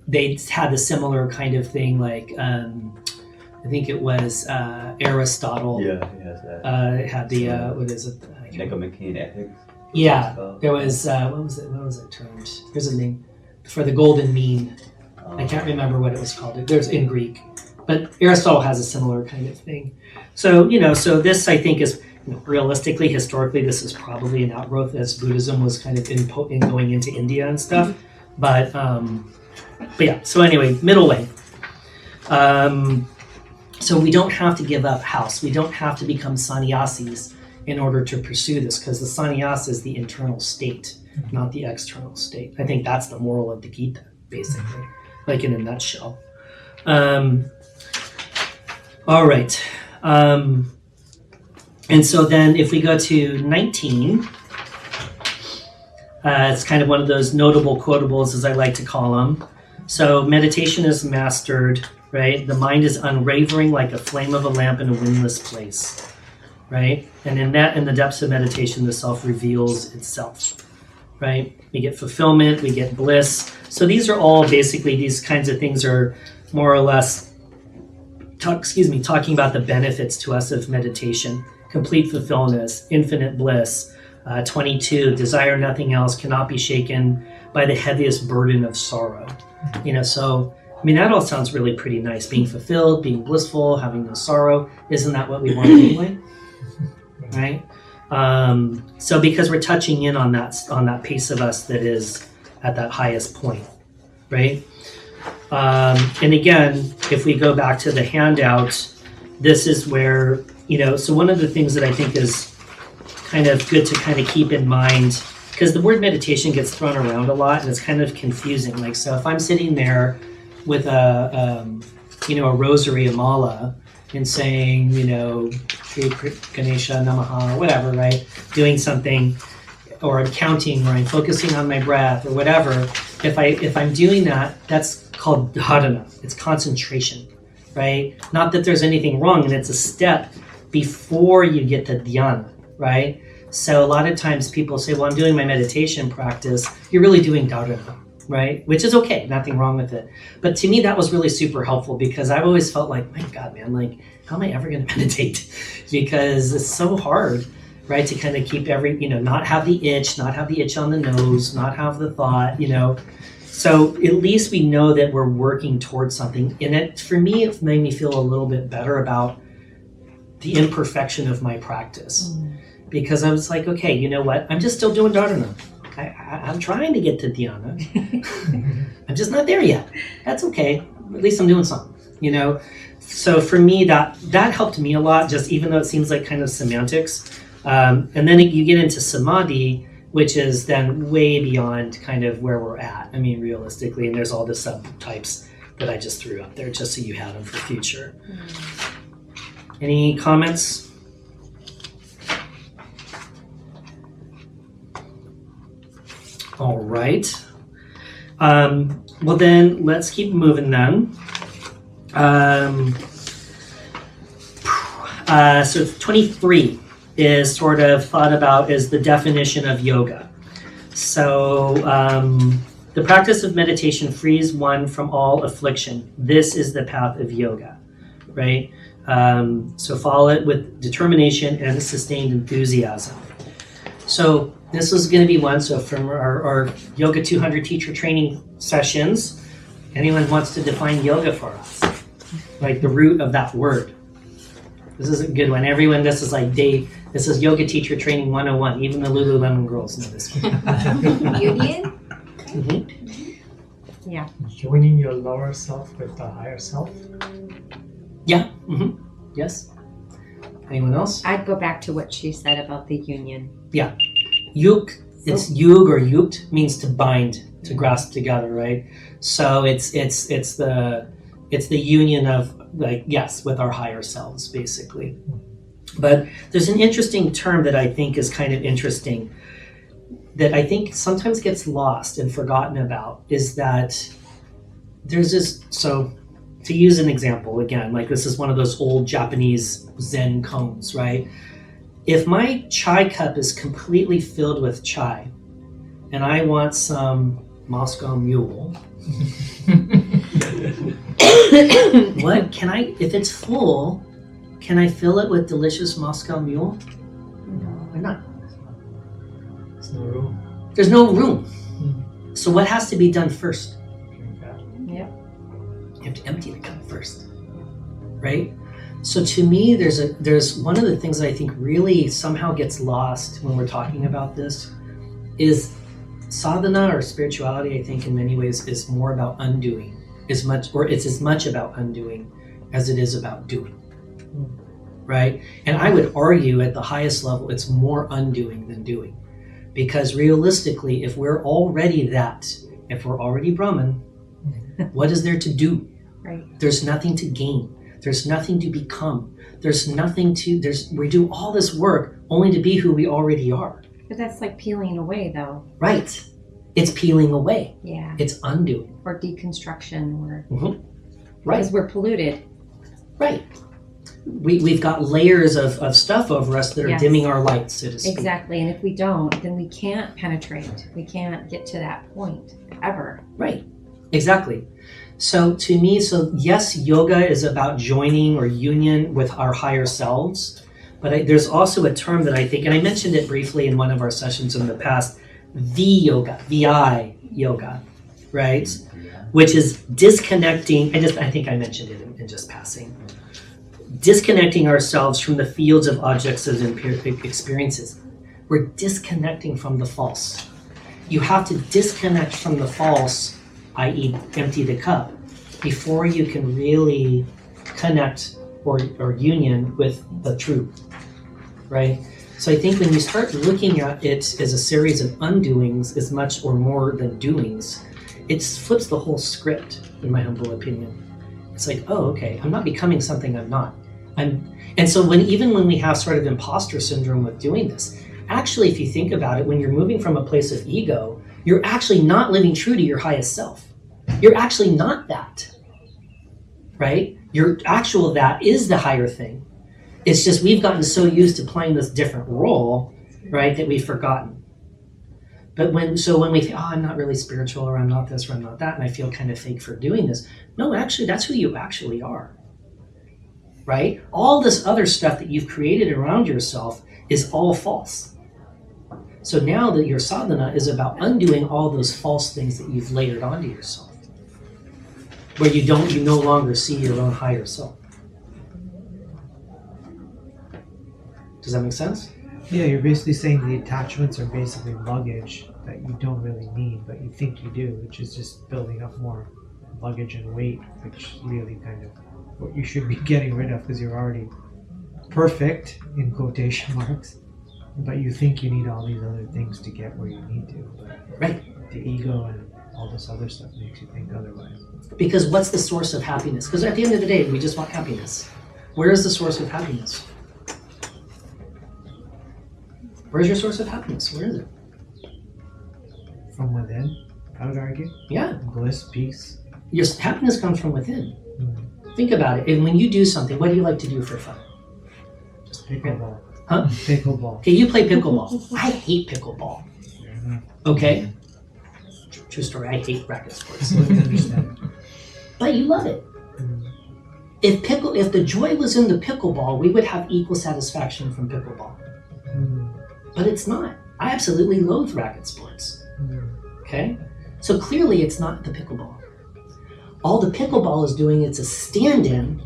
They had a similar kind of thing, like I think it was Aristotle. Yeah, he has that. Had the what is it? Nicomachean Ethics. Yeah, there was what was it termed? There's a name for the golden mean. I can't remember what it was called. There's in Greek, but Aristotle has a similar kind of thing. So so this I think is realistically, historically, this is probably an outgrowth as Buddhism was kind of in going into India and stuff. But yeah. So anyway, middle way. So we don't have to give up house. We don't have to become sannyasis in order to pursue this, because the sannyas is the internal state, not the external state. I think that's the moral of the Gita, basically, like in a nutshell. All right. And so then if we go to 19, it's kind of one of those notable quotables, as I like to call them. So meditation is mastered, right? The mind is unwavering like a flame of a lamp in a windless place. Right? And in the depths of meditation, the self reveals itself, right? We get fulfillment, we get bliss. So these are all basically, these kinds of things are more or less, talking about the benefits to us of meditation. Complete fulfillment, infinite bliss. 22, desire nothing else, cannot be shaken by the heaviest burden of sorrow. So, that all sounds really pretty nice. Being fulfilled, being blissful, having no sorrow. Isn't that what we want anyway? Right? So because we're touching in on that piece of us that is at that highest point, right? And again, if we go back to the handout, this is where, so one of the things that I think is kind of good to kind of keep in mind, because the word meditation gets thrown around a lot and it's kind of confusing. Like, so if I'm sitting there with a rosary, a mala, and saying, Sri Ganesha Namaha, whatever, right? Doing something, or I'm counting, or I'm focusing on my breath, or whatever. If I'm doing that, that's called dhyana. It's concentration, right? Not that there's anything wrong, and it's a step before you get to dhyana, right? So a lot of times people say, well, I'm doing my meditation practice. You're really doing dhyana, right? Which is okay, nothing wrong with it. But to me, that was really super helpful, because I've always felt like, my God, man, like, how am I ever going to meditate? Because it's so hard, right? To kind of keep not have the itch, not have the itch on the nose, not have the thought, So at least we know that we're working towards something. And it, for me, it made me feel a little bit better about the imperfection of my practice. Because I was like, okay, you know what? I'm just still doing Dharana. I'm trying to get to Dhyana. I'm just not there yet. That's okay. At least I'm doing something, you know? So for me, that helped me a lot, just even though it seems like kind of semantics. And then you get into Samadhi, which is then way beyond kind of where we're at. I mean, realistically, and there's all the subtypes that I just threw up there just so you had them for future. Any comments? All right. Well, then let's keep moving then. So 23 is sort of thought about as the definition of yoga. So the practice of meditation frees one from all affliction. This is the path of yoga, right? So follow it with determination and sustained enthusiasm. So this is going to be one. So from our Yoga 200 teacher training sessions, anyone wants to define yoga for us? Like the root of that word. This is a good one. Everyone, this is like this is Yoga Teacher Training 101. Even the Lululemon girls know this one. Union? Mm-hmm. Yeah. Joining your lower self with the higher self? Yeah. Mm-hmm. Yes. Anyone else? I'd go back to what she said about the union. Yeah. Yuk, it's yug or yukt means to bind, to grasp together, right? So it's the union of, like, yes, with our higher selves, basically. But there's an interesting term that I think is kind of interesting that I think sometimes gets lost and forgotten about, is that there's this, so to use an example, again, like this is one of those old Japanese Zen koans, right? If my chai cup is completely filled with chai and I want some Moscow Mule, what can I, if it's full, can I fill it with delicious Moscow Mule? No, why not? There's no room. There's no room. So what has to be done first? Drink that. Yep. You have to empty the cup first, right? So to me, there's one of the things that I think really somehow gets lost when we're talking about this is sadhana, or spirituality, I think in many ways is more about undoing it's as much about undoing as it is about doing, right? And I would argue at the highest level, it's more undoing than doing, because realistically, if we're already if we're already Brahman, what is there to do? Right. There's nothing to gain. There's nothing to become. We do all this work only to be who we already are. But that's like peeling away, though. Right. It's peeling away. Yeah. It's undoing. Or deconstruction, or Right. because we're polluted. Right. We've got layers of stuff over us that are Yes. dimming our light, so to speak. Exactly. And if we don't, then we can't penetrate. We can't get to that point ever. Right. Exactly. So to me, yes, yoga is about joining or union with our higher selves, but there's also a term that I think, and I mentioned it briefly in one of our sessions in the past, VI yoga, right? Which is disconnecting, I think I mentioned it in just passing, disconnecting ourselves from the fields of objects of empiric experiences. We're disconnecting from the false. You have to disconnect from the false, i.e. empty the cup, before you can really connect or union with the truth, right? So I think when you start looking at it as a series of undoings as much or more than doings, it flips the whole script, in my humble opinion. It's like, oh, okay, I'm not becoming something I'm not. And so even when we have sort of imposter syndrome with doing this, actually, if you think about it, when you're moving from a place of ego, you're actually not living true to your highest self. You're actually not that, right? Your actual that is the higher thing. It's just we've gotten so used to playing this different role, right, that we've forgotten. But when we think, oh, I'm not really spiritual, or I'm not this, or I'm not that, and I feel kind of fake for doing this. No, actually, that's who you actually are, right? All this other stuff that you've created around yourself is all false. So now that your sadhana is about undoing all those false things that you've layered onto yourself, where you no longer see your own higher self. Does that make sense? Yeah, you're basically saying the attachments are basically luggage that you don't really need, but you think you do, which is just building up more luggage and weight, which really kind of what you should be getting rid of because you're already perfect, in quotation marks, but you think you need all these other things to get where you need to. But Right. the ego and all this other stuff makes you think otherwise. Because what's the source of happiness? Because at the end of the day, we just want happiness. Where is the source of happiness? Where's your source of happiness? Where is it? From within, I would argue. Yeah. Bliss, peace. Your happiness comes from within. Mm. Think about it. And when you do something, what do you like to do for fun? Pickleball. Huh? Pickleball. Okay, you play pickleball. I hate pickleball. Okay? True story. I hate racket sports. I understand. But you love it. Mm. If the joy was in the pickleball, we would have equal satisfaction from pickleball. Mm. But it's not. I absolutely loathe racket sports. Mm. Okay? So clearly it's not the pickleball. All the pickleball is doing is a stand-in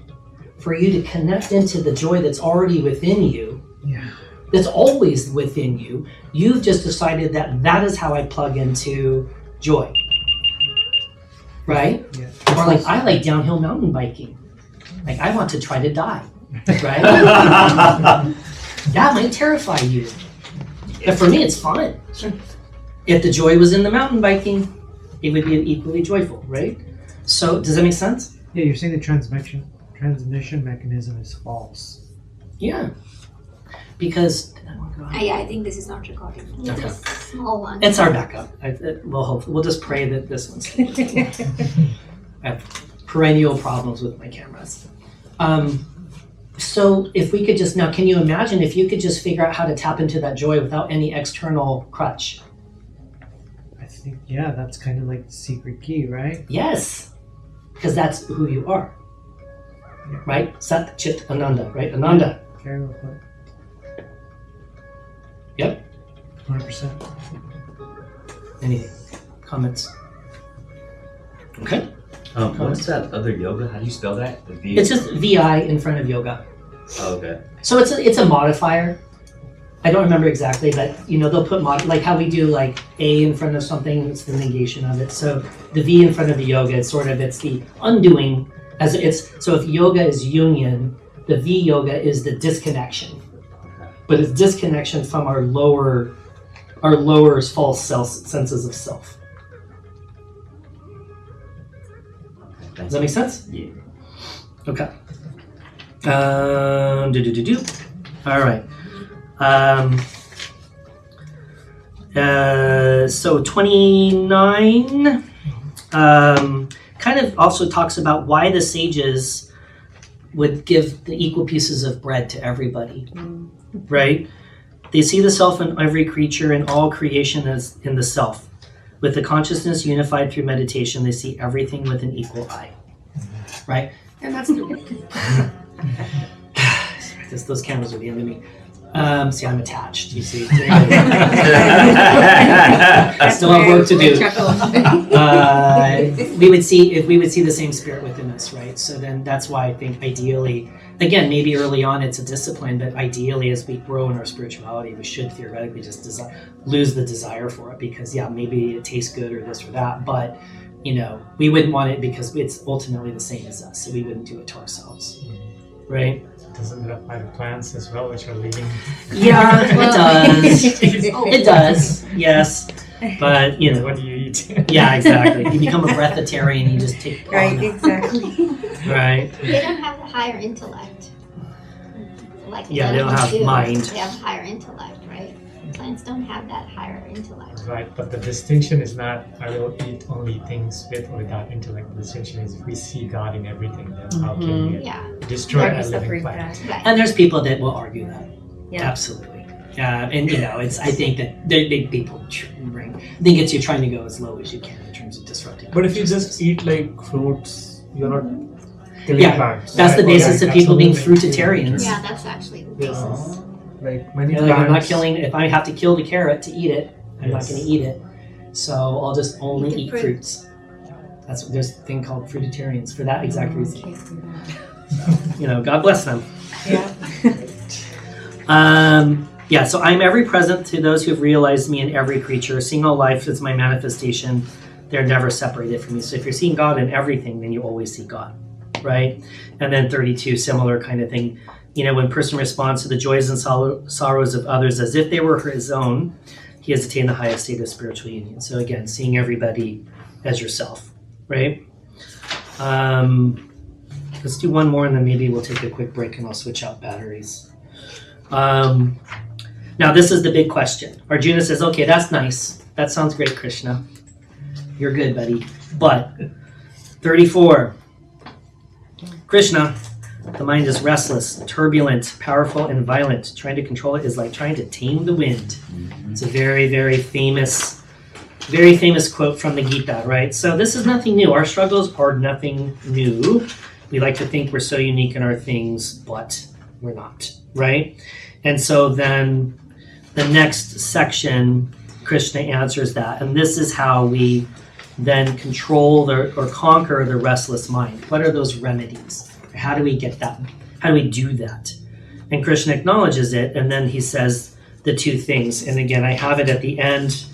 for you to connect into the joy that's already within you, Yeah. that's always within you. You've just decided that that is how I plug into joy. Right? Yeah. Or like, I like downhill mountain biking. Like, I want to try to die. Right? That might terrify you. But for me, it's fun. If the joy was in the mountain biking, it would be equally joyful, right? So, does that make sense? Yeah, you're saying the transmission mechanism is false. Yeah. Because I think this is not recording. Okay. Just a small one. it's our backup. We'll just pray that this one's. I have perennial problems with my cameras. So if we could just now, can you imagine if you could just figure out how to tap into that joy without any external crutch? I think, yeah, that's kind of like the secret key, right? Yes, because that's who you are. Yeah. Right? Sat Chit Ananda, right? Ananda. Carry real quick. Yep. 100%. Anything? Comments? Okay. What's that other yoga? How do you spell that? The V? It's just VI in front of yoga. Oh, okay. So it's a modifier. I don't remember exactly, but they'll put like how we do like A in front of something. It's the negation of it. So the V in front of the yoga, it's the undoing. So if yoga is union, the V yoga is the disconnection. But it's disconnection from our lower false senses of self. Does that make sense? Yeah. Okay. All right. So 29 kind of also talks about why the sages would give the equal pieces of bread to everybody, right? They see the self in every creature and all creation as in the self. With the consciousness unified through meditation, they see everything with an equal eye, right? And that's those cameras are the enemy. See, I'm attached. You see, I still have work to do. We would see the same spirit within us, right? So then that's why I think ideally, again, maybe early on it's a discipline, but ideally as we grow in our spirituality, we should theoretically just lose the desire for it because maybe it tastes good or this or that, but we wouldn't want it because it's ultimately the same as us, so we wouldn't do it to ourselves, right? Doesn't that apply to plants as well, which are living? Yeah, it does. It does, yes. But, What do you eat? Yeah, exactly. You become a breatharian, you just take Right, exactly. Right. They don't have a higher intellect. Like Yeah, they don't have do. mind. They have higher intellect, right? Plants don't have that higher intellect. Right, but the distinction is not I will eat only things with or without intellect. The distinction is if we see God in everything, then how can we Yeah. destroy How do a you living separate plant? that? Right. And there's people that will argue that. Yeah. Absolutely. And it's. I think that people bring. I think it's you're trying to go as low as you can in terms of disrupting. But if you just eat like fruits, you're not killing Yeah, plants. that's the right? basis of people being absolutely. fruitarians. Yeah, that's actually the basis. Like many Like, I'm not plants- killing. If I have to kill the carrot to eat it, I'm not Yes. going to eat it. So I'll just only Eat the eat fruit. fruits. There's a thing called fruitarians for that exact reason. Can't do that. You know, God bless them. Yeah. Yeah, so I'm ever present to those who have realized me in every creature, seeing all life as my manifestation. They're never separated from me. So if you're seeing God in everything, then you always see God, right? And then 32, similar kind of thing. You know, when a person responds to the joys and sorrows of others as if they were his own, he has attained the highest state of spiritual union. So again, seeing everybody as yourself, right? Let's do one more and then maybe we'll take a quick break and I'll switch out batteries. Now this is the big question. Arjuna says, okay, that's nice. That sounds great, Krishna. You're good, buddy. But 34, Krishna, the mind is restless, turbulent, powerful, and violent. Trying to control it is like trying to tame the wind. It's a very, very famous quote from the Gita, right? So this is nothing new. Our struggles are nothing new. We like to think we're so unique in our things, but we're not, right? And so then the next section, Krishna answers that. And this is how we then control or conquer the restless mind. What are those remedies? How do we get that? How do we do that? And Krishna acknowledges it, and then he says the two things. And again, I have it at the end,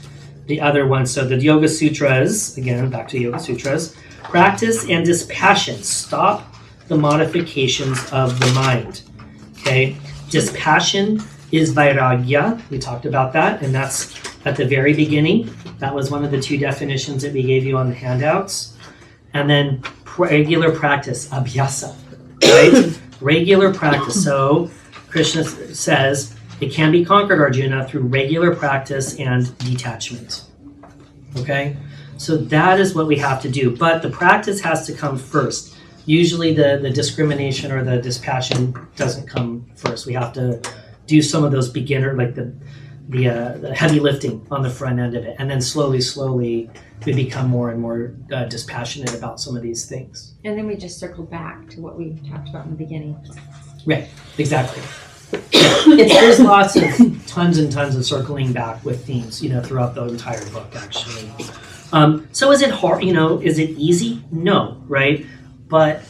the other one. So the Yoga Sutras, again, back to Yoga Sutras, practice and dispassion. Stop the modifications of the mind. Okay? Dispassion is vairagya. We talked about that, and that's at the very beginning. That was one of the two definitions that we gave you on the handouts. And then regular practice, abhyasa, right? Regular practice. So Krishna says it can be conquered, Arjuna, through regular practice and detachment. Okay? So that is what we have to do. But the practice has to come first. Usually the discrimination or the dispassion doesn't come first. We have to do some of those beginner, like the heavy lifting on the front end of it. And then slowly, we become more and more dispassionate about some of these things. And then we just circle back to what we talked about in the beginning. Right, exactly. There's lots of tons and tons of circling back with themes, throughout the entire book, actually. So is it hard, is it easy? No, right? But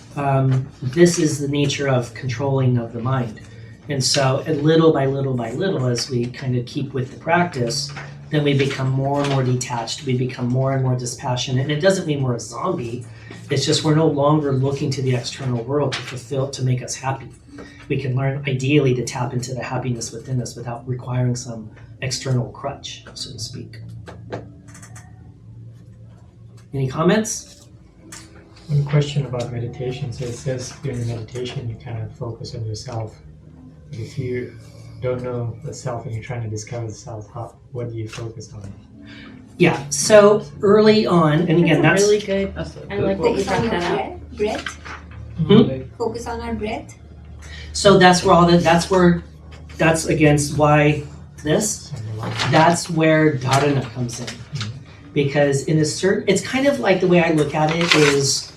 this is the nature of controlling of the mind. And so little by little, as we kind of keep with the practice, then we become more and more detached. We become more and more dispassionate. And it doesn't mean we're a zombie. It's just we're no longer looking to the external world to make us happy. We can learn, ideally, to tap into the happiness within us without requiring some external crutch, so to speak. Any comments? One question about meditation. So it says during meditation you kind of focus on yourself. But if you don't know the self and you're trying to discover the self, what do you focus on? Yeah, so early on, and again, that's really good. I like that you Focus on brought your that up. breath. Hmm? Focus on our breath. So that's against why this, that's where Dhyana comes in. Because it's kind of like the way I look at it is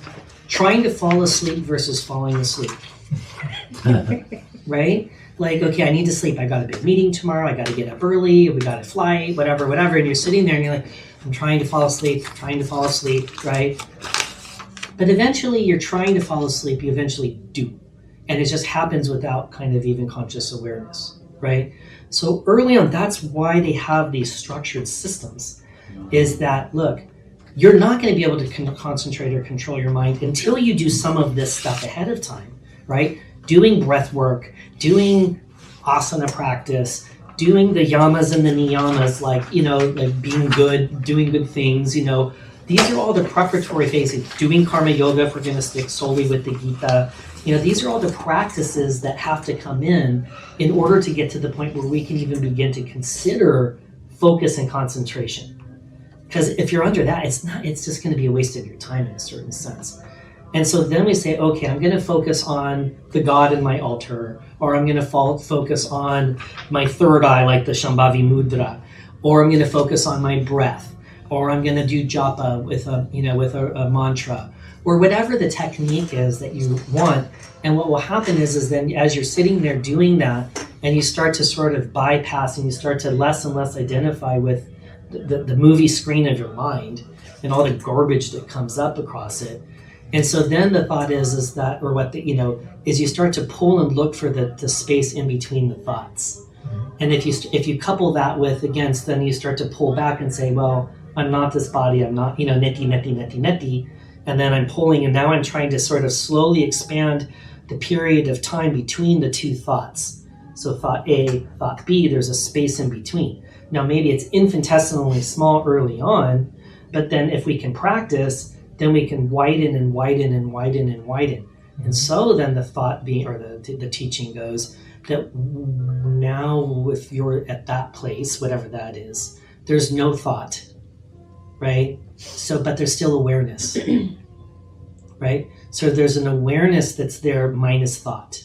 trying to fall asleep versus falling asleep. Right? Like, okay, I need to sleep. I got a big meeting tomorrow. I got to get up early. We got a flight, whatever. And you're sitting there and you're like, I'm trying to fall asleep, right? But eventually you're trying to fall asleep. You eventually do. And it just happens without kind of even conscious awareness, right? So early on, that's why they have these structured systems, is that, look, you're not going to be able to concentrate or control your mind until you do some of this stuff ahead of time, right? Doing breath work, doing asana practice, doing the yamas and the niyamas, like being good, doing good things, These are all the preparatory phases. Doing karma yoga, if we're going to stick solely with the Gita. These are all the practices that have to come in order to get to the point where we can even begin to consider focus and concentration. Because if you're under that, it's just going to be a waste of your time in a certain sense. And so then we say, okay, I'm going to focus on the God in my altar, or I'm going to focus on my third eye, like the Shambhavi Mudra, or I'm going to focus on my breath, or I'm going to do japa with a mantra, or whatever the technique is that you want. And what will happen is then as you're sitting there doing that, and you start to sort of bypass and you start to less and less identify with the movie screen of your mind and all the garbage that comes up across it. And so then the thought is that, or what the, is you start to pull and look for the space in between the thoughts. And if you couple that with against, then you start to pull back and say, well, I'm not this body, I'm not, neti. And then I'm pulling, and now I'm trying to sort of slowly expand the period of time between the two thoughts. So thought A, thought B, there's a space in between. Now maybe it's infinitesimally small early on, but then if we can practice, then we can widen and widen and widen and widen. And so then the thought being, or the teaching goes, that now if you're at that place, whatever that is, there's no thought, right? So, but there's still awareness, right? So there's an awareness that's there minus thought,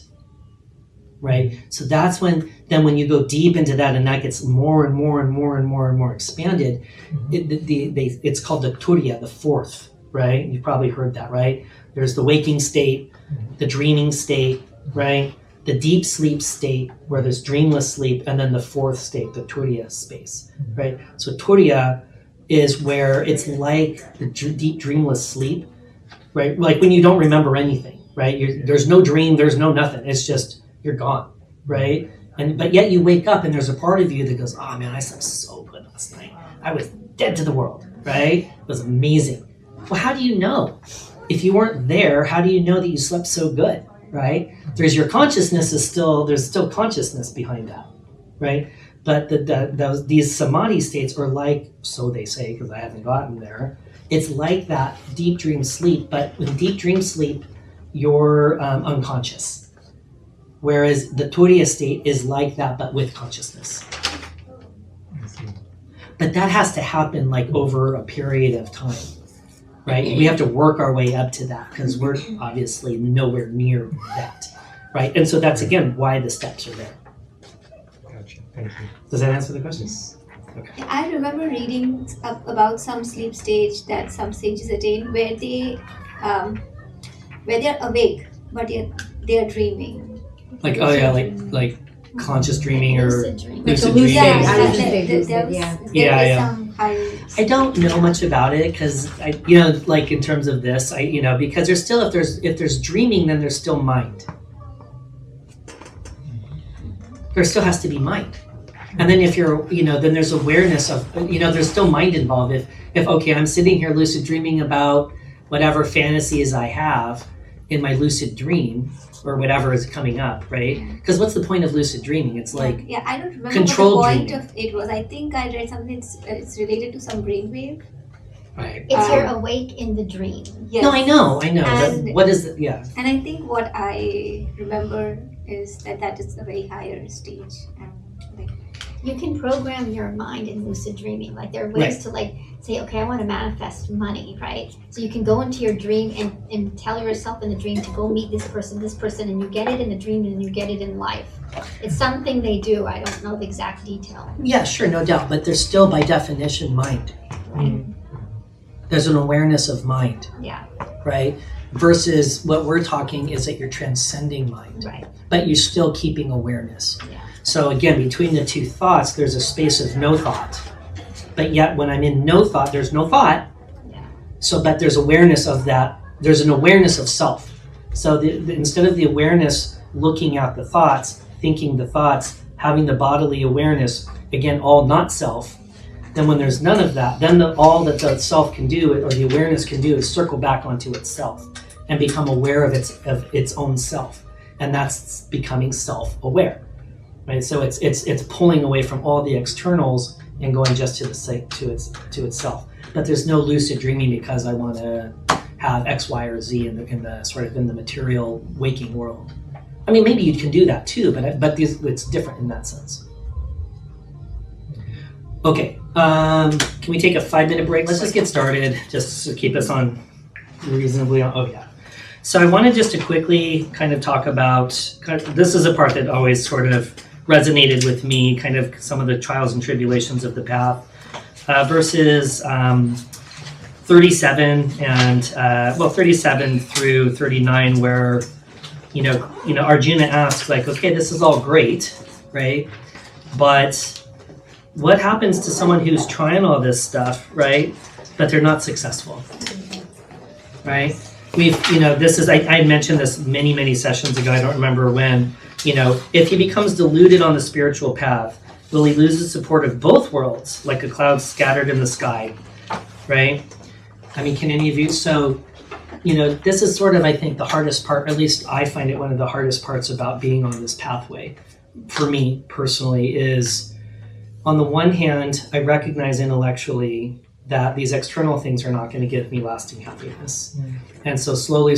right? So that's when you go deep into that and that gets more and more and more and more and more expanded, it's called the turiya, the fourth, right? You've probably heard that, right? There's the waking state, the dreaming state, right? The deep sleep state where there's dreamless sleep, and then the fourth state, the turiya space, right? So turiya is where it's like the deep dreamless sleep, right? Like when you don't remember anything, right? There's no dream, there's no nothing. It's just, you're gone, right? But yet you wake up and there's a part of you that goes, oh man, I slept so good last night. I was dead to the world, right? It was amazing. Well, how do you know? If you weren't there, how do you know that you slept so good, right? There's your consciousness there's still consciousness behind that, right? But these samadhi states are like, so they say, because I haven't gotten there, it's like that deep dream sleep, but in deep dream sleep, you're unconscious. Whereas the turiya state is like that, but with consciousness. But that has to happen like over a period of time, right? We have to work our way up to that because we're obviously nowhere near that, right? And so that's, again, why the steps are there. Gotcha. Thank you. Does that answer the question? Okay. I remember reading about some sleep stage that some sages attain where they're awake but yet they're dreaming. Like, oh yeah, like conscious dreaming or Lucid dreaming. lucid lucid dreaming. There is some high. I don't know much about it because like in terms of this, because there's still, if there's dreaming, then there's still mind. There still has to be mind. And then if you're, then there's awareness of, there's still mind involved. If okay, I'm sitting here lucid dreaming about whatever fantasies I have in my lucid dream or whatever is coming up, right? Because what's the point of lucid dreaming? It's like I don't remember controlled what the point dreaming. of it was. I think I read something. It's related to some brainwave. Right. It's You're awake in the dream. Yes. No, I know. And- What is it? Yeah. And I think what I remember is that is a very higher stage. You can program your mind in lucid dreaming. Like there are ways Right. to say, okay, I want to manifest money, right? So you can go into your dream and tell yourself in the dream to go meet this person, and you get it in the dream and you get it in life. It's something they do. I don't know the exact detail. Yeah, sure, no doubt. But there's still, by definition, mind. Right. There's an awareness of mind, Yeah. right? Versus what we're talking is that you're transcending mind, Right. but you're still keeping awareness. Yeah. So again, between the two thoughts, there's a space of no thought. But yet when I'm in no thought, there's no thought. Yeah. So, but there's awareness of that. There's an awareness of self. So instead of the awareness looking at the thoughts, thinking the thoughts, having the bodily awareness, again, all not self, then when there's none of that, then all that the self can do, or the awareness can do, is circle back onto itself and become aware of its own self. And that's becoming self-aware. Right? So it's pulling away from all the externals and going just to itself. But there's no lucid dreaming because I want to have X, Y, or Z in the material waking world. I mean, maybe you can do that too, but it's different in that sense. Okay, can we take a 5-minute break? Let's just get started, just to keep us on reasonably on. Oh yeah. So I wanted just to quickly kind of talk about, this is a part that always sort of resonated with me, kind of some of the trials and tribulations of the path, versus 37 and 37 through 39, where Arjuna asks, like, okay, this is all great, right? But what happens to someone who's trying all this stuff, right? But they're not successful, right? I mentioned this many sessions ago. I don't remember when. If he becomes deluded on the spiritual path, will he lose the support of both worlds, like a cloud scattered in the sky, right? I mean, can any of you? So, this is sort of, I think, the hardest part. At least I find it one of the hardest parts about being on this pathway, for me personally, is, on the one hand, I recognize intellectually that these external things are not going to give me lasting happiness. And so slowly,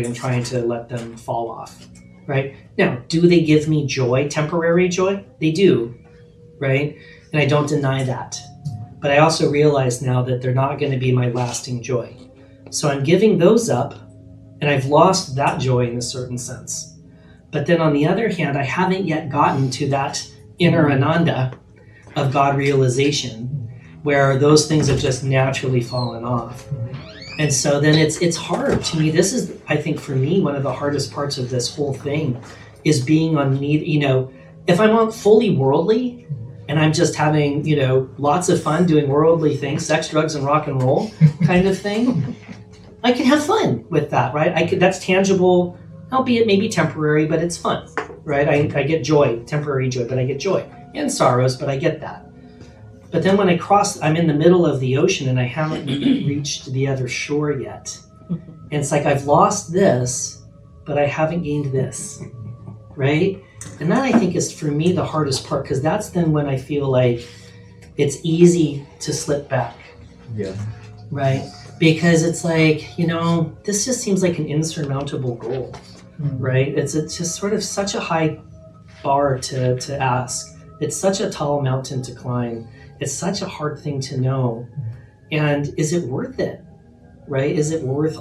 I'm trying to let them fall off, right? Now, do they give me joy, temporary joy? They do, right? And I don't deny that. But I also realize now that they're not going to be my lasting joy. So I'm giving those up, and I've lost that joy in a certain sense. But then on the other hand, I haven't yet gotten to that inner Ananda of God realization, where those things have just naturally fallen off. And so then it's hard to me. This is, I think, for me, one of the hardest parts of this whole thing is being on need. If I'm fully worldly and I'm just having, lots of fun doing worldly things, sex, drugs, and rock and roll kind of thing, I can have fun with that, right? That's tangible, albeit maybe temporary, but it's fun, right? I get joy, temporary joy, but I get joy. And sorrows, but I get that. But then when I'm in the middle of the ocean and I haven't reached the other shore yet. And it's like I've lost this, but I haven't gained this, right? And that, I think, is for me the hardest part, because that's then when I feel like it's easy to slip back. Yeah. Right? Because it's like, this just seems like an insurmountable goal, right? It's just sort of such a high bar to ask. It's such a tall mountain to climb. It's such a hard thing to know. And is it worth it? Right? Is it worth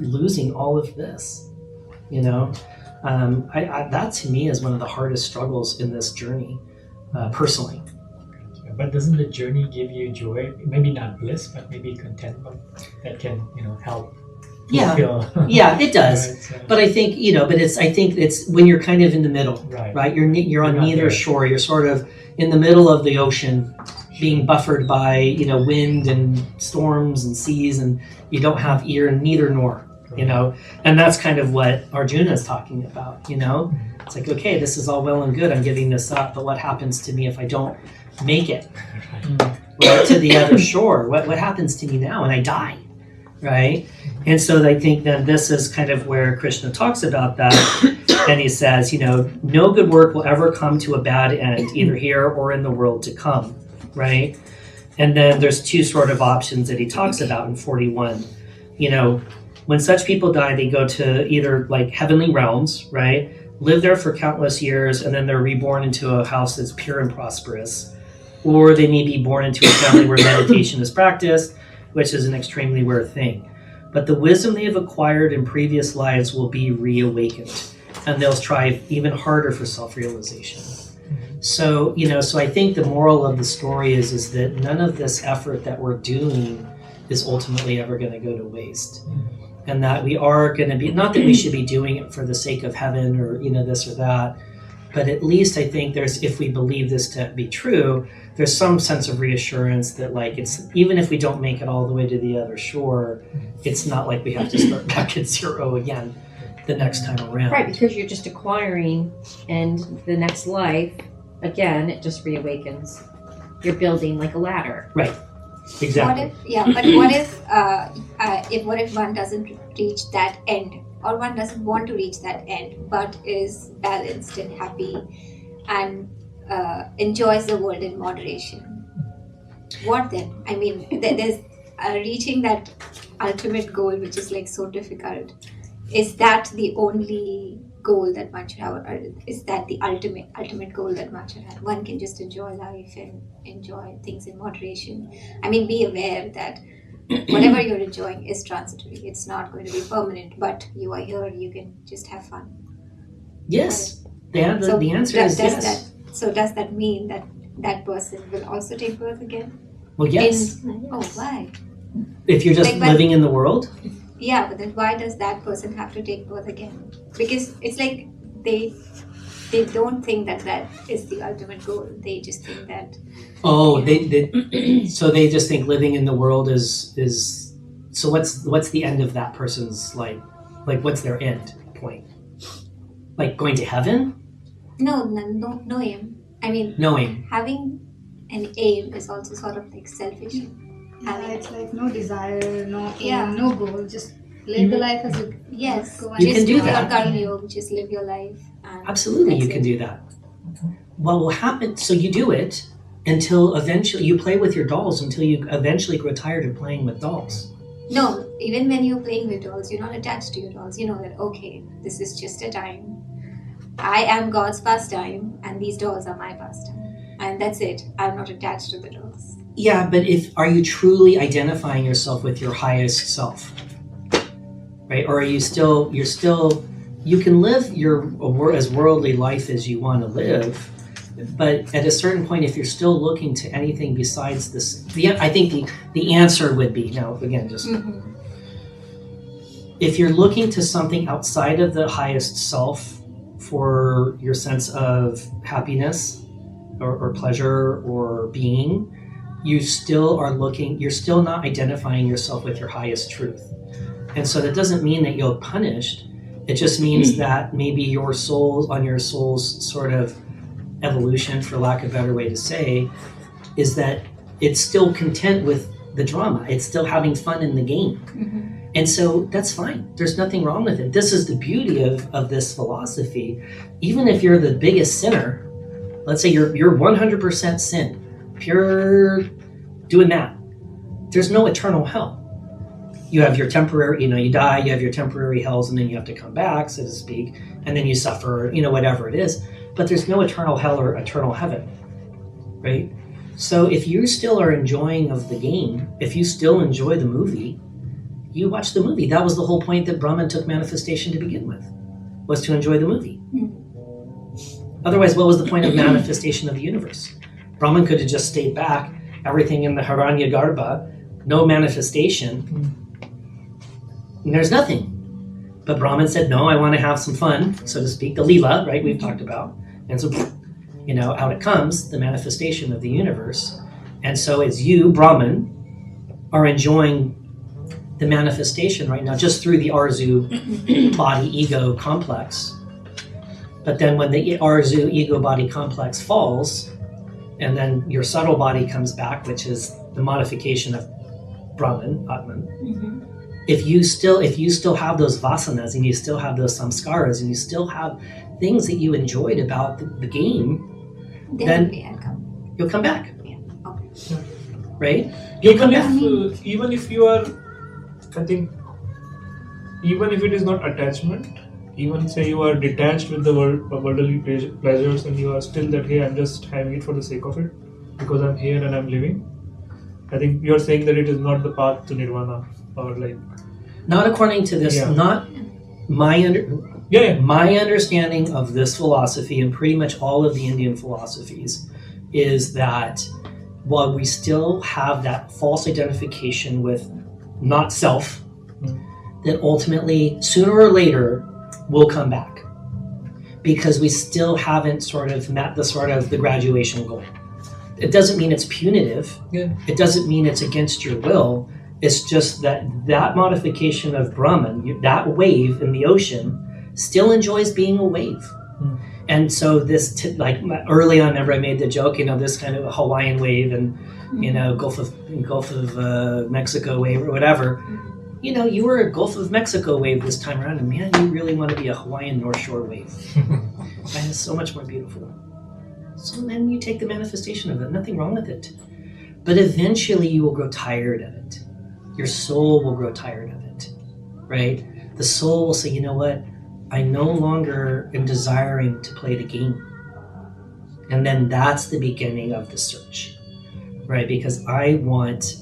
losing all of this? That to me is one of the hardest struggles in this journey, personally. But doesn't the journey give you joy? Maybe not bliss, but maybe contentment that can, help. Yeah, it does. Right, so. But I think, I think it's when you're kind of in the middle, right? You're on neither shore. You're sort of in the middle of the ocean, being buffered by, wind and storms and seas, and you don't have neither nor, and that's kind of what Arjuna is talking about, It's like, okay, this is all well and good. I'm giving this up, but what happens to me if I don't make it to the other shore? What happens to me now? And I die, right? And so I think that this is kind of where Krishna talks about that. And he says, no good work will ever come to a bad end, either here or in the world to come, right? And then there's two sort of options that he talks about in 41. When such people die, they go to either like heavenly realms, right? Live there for countless years, and then they're reborn into a house that's pure and prosperous. Or they may be born into a family where meditation is practiced, which is an extremely rare thing. But the wisdom they have acquired in previous lives will be reawakened, and they'll strive even harder for self-realization. So, so I think the moral of the story is that none of this effort that we're doing is ultimately ever going to go to waste. And that we are going to be, not that we should be doing it for the sake of heaven or, this or that, but at least I think if we believe this to be true, there's some sense of reassurance that it's, even if we don't make it all the way to the other shore, it's not like we have to start back at zero again the next time around. Right, because you're just acquiring, and the next life, again, it just reawakens. You're building like a ladder. Right. Exactly. What if one doesn't reach that end, or one doesn't want to reach that end, but is balanced and happy and enjoys the world in moderation? What then? I mean, there's reaching that ultimate goal, which is so difficult. Is that the only goal that one should have, or is that the ultimate goal that one should have? One can just enjoy life and enjoy things in moderation. I mean, be aware that whatever you're enjoying is transitory. It's not going to be permanent, but you are here, you can just have fun. Yes. The answer is yes. Does that mean that person will also take birth again? Well, yes. Why? If you're just Like when- living in the world, Yeah, but then why does that person have to take birth again? Because it's like they don't think that is the ultimate goal. They just think that so they just think living in the world is so what's the end of that person's life? Like what's their end point? Like going to heaven? no aim. I mean, No aim. having an aim is also sort of like selfish. Yeah, it's like no desire, no aim, Yeah. no goal. Just live the life as you Yes, go. You just can do your that. karma yoga, just live your life. And Absolutely, you that's can it. do that. What will happen? So you do it until eventually you play with your dolls until you eventually grow tired of playing with dolls. No, even when you're playing with dolls, you're not attached to your dolls. You know that, okay, this is just a time. I am God's pastime, and these dolls are my pastime. And that's it. I'm not attached to the dolls. Yeah, but are you truly identifying yourself with your highest self? Right? Or are you you can live as worldly life as you want to live, but at a certain point, if you're still looking to anything besides this, I think the answer would be, now again, just if you're looking to something outside of the highest self for your sense of happiness or pleasure or being, you're still not identifying yourself with your highest truth. And so that doesn't mean that you're punished. It just means that maybe your soul's sort of evolution, for lack of a better way to say, is that it's still content with the drama. It's still having fun in the game. And so that's fine. There's nothing wrong with it. This is the beauty of this philosophy. Even if you're the biggest sinner, let's say you're 100% sin, pure doing that, there's no eternal hell. You have your temporary, you die, you have your temporary hells, and then you have to come back, so to speak, and then you suffer, whatever it is. But there's no eternal hell or eternal heaven, right? So if you still are enjoying of the game, if you still enjoy the movie, you watch the movie. That was the whole point that Brahman took manifestation to begin with, was to enjoy the movie. Otherwise, what was the point of manifestation of the universe? Brahman could have just stayed back, everything in the Haranya Garbha, no manifestation, and there's nothing. But Brahman said, no, I want to have some fun, so to speak, the Leela, right, we've talked about. And so, out it comes, the manifestation of the universe. And so as you, Brahman, are enjoying the manifestation right now, just through the Arzu body-ego complex. But then when the Arzu ego-body complex falls, and then your subtle body comes back, which is the modification of Brahman, Atman, if you still have those vasanas and you still have those samskaras and you still have things that you enjoyed about the game, then you'll come back. Yeah. Okay. Right? Even if you are, I think, even if it is not attachment, even say you are detached with the worldly pleasures and you are still that, hey, I'm just having it for the sake of it because I'm here and I'm living. I think you're saying that it is not the path to nirvana, or like. Not according to this. Yeah. Not my my understanding of this philosophy, and pretty much all of the Indian philosophies, is that while we still have that false identification with not self, that ultimately sooner or later will come back, because we still haven't sort of met the graduation goal. It doesn't mean it's punitive. Yeah. It doesn't mean it's against your will. It's just that modification of Brahman, that wave in the ocean, still enjoys being a wave. And so this, like early on, remember I made the joke, this kind of a Hawaiian wave and, Gulf of Mexico wave or whatever. You were a Gulf of Mexico wave this time around, and man, you really want to be a Hawaiian North Shore wave. That is so much more beautiful. So then you take the manifestation of it, nothing wrong with it. But eventually you will grow tired of it. Your soul will grow tired of it, right? The soul will say, you know what? I no longer am desiring to play the game. And then that's the beginning of the search, right? Because I want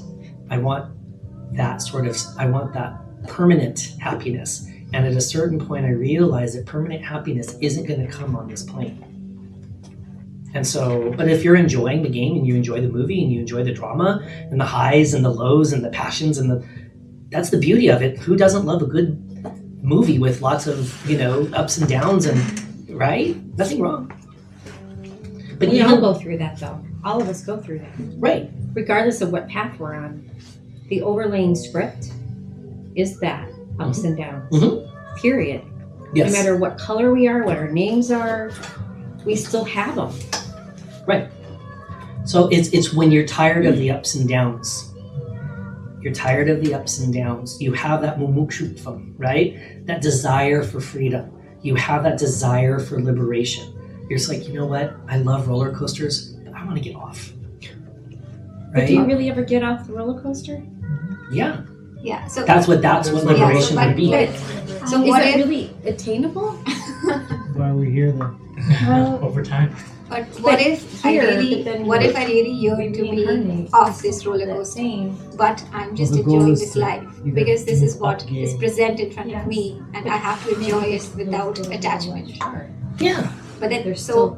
that permanent happiness. And at a certain point, I realize that permanent happiness isn't going to come on this plane. And so, but if you're enjoying the game and you enjoy the movie and you enjoy the drama and the highs and the lows and the passions that's the beauty of it. Who doesn't love a good movie with lots of, ups and downs and, right? Nothing wrong. But We all go through that though. All of us go through that. right. Regardless of what path we're on. The overlaying script is that ups and downs. Mhm. Period. Yes. No matter what color we are, what our names are, we still have them. Right. So it's when you're tired of the ups and downs. You're tired of the ups and downs. You have that mumukshutvam, right? That desire for freedom. You have that desire for liberation. You're just like, you know what? I love roller coasters, but I want to get off. But do you Right? really ever get off the roller coaster? Yeah. Yeah. So That's what liberation but- would be. But so is what that if? really attainable? Why we're here then? Over time. But what But if here, I really? but then What we- if I really yearn to be reincarnate off this roller that coaster? same. But I'm just Well, the goal enjoying is this to life either because this is move what up is game. present in front of Yes. me, and I have to enjoy it without attachment. Yeah. But then, There's so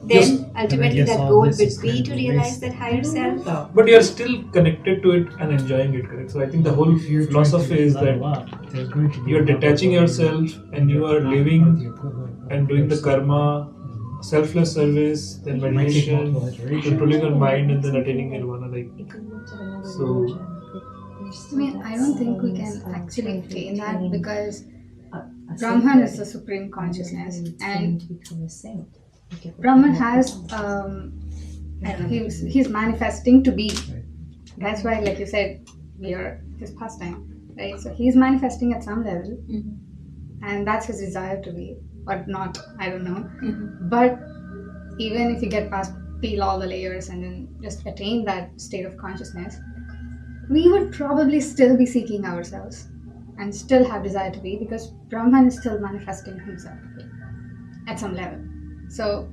then ultimately guess that all goal this would is be kind of to a realize waste. that higher self. Though. But you're still connected to it and enjoying it, correct? So I think the whole If you're trying philosophy to is that level up, there's going to be you're a level detaching where yourself and you are not living part of the equivalent of and doing the person. karma, selfless service, then It might take meditation, multiple iterations. controlling your mind, and then attaining nirvana. Like, You can look to another So- religion. I mean, I don't think we can actually attain that because A Brahman is sainthood the supreme consciousness, and and to become a saint. You get Brahman recognized. has I don't know, he's manifesting to be. That's why, like you said, we are his pastime, right? So he's manifesting at some level, and that's his desire to be, or not. I don't know. But even if you get past, peel all the layers, and then just attain that state of consciousness, we would probably still be seeking ourselves, and still have desire to be, because Brahman is still manifesting himself at some level. So,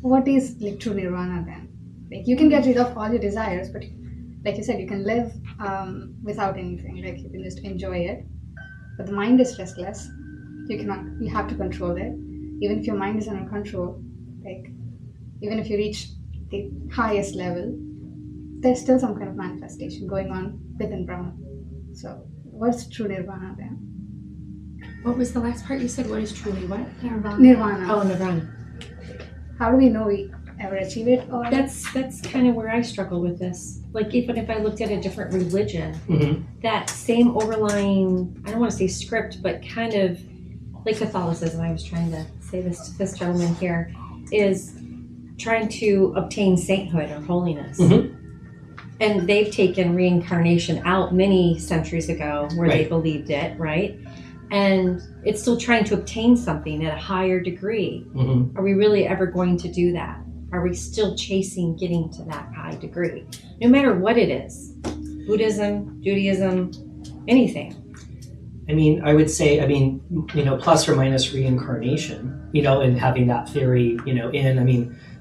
what is like true nirvana then? Like, you can get rid of all your desires, but like you said, you can live without anything. Like, you can just enjoy it. But the mind is restless. You cannot. You have to control it. Even if your mind is under control, like even if you reach the highest level, there's still some kind of manifestation going on within Brahman. So, what's true nirvana then? What was the last part you said? What is truly what? Nirvana. Oh, nirvana. How do we know we ever achieve it? Or That's kind of where I struggle with this. Like, even if I looked at a different religion, that same overlying, I don't want to say script, but kind of like Catholicism, I was trying to say this to this gentleman here, is trying to obtain sainthood or holiness. And they've taken reincarnation out many centuries ago where they Right. believed it, right? And it's still trying to obtain something at a higher degree. Are we really ever going to do that? Are we still chasing getting to that high degree? No matter what it is, Buddhism, Judaism, anything. I mean, I would say, plus or minus reincarnation, and having that theory,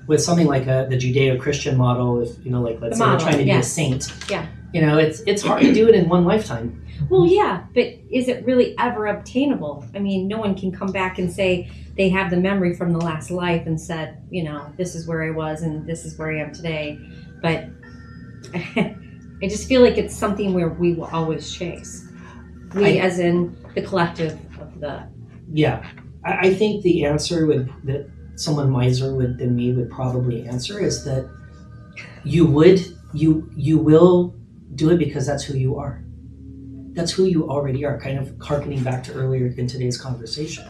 with something like the Judeo-Christian model, if, like, let's say model, we're trying to be a yes. saint. Yeah. It's hard to do it in one lifetime. Well, yeah, but is it really ever obtainable? I mean, no one can come back and say they have the memory from the last life and said, this is where I was and this is where I am today. But I just feel like it's something where we will always chase. We, as in the collective of the... Yeah. I think the answer that someone wiser than me would probably answer is that you will do it because that's who you are. That's who you already are, kind of hearkening back to earlier in today's conversation.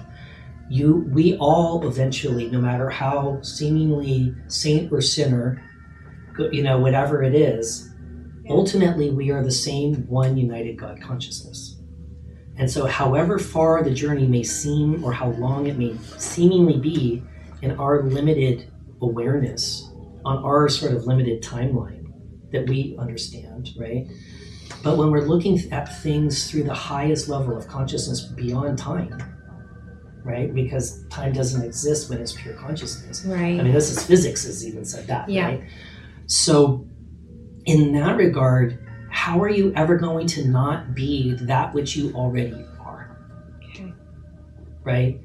We all eventually, no matter how seemingly saint or sinner, whatever it is, ultimately we are the same one united God consciousness. And so however far the journey may seem or how long it may seemingly be in our limited awareness, on our sort of limited timeline that we understand, right? But when we're looking at things through the highest level of consciousness beyond time, right? Because time doesn't exist when it's pure consciousness. Right. I mean, this is physics has even said that, Yeah. right? So in that regard, how are you ever going to not be that which you already are? Okay. Right?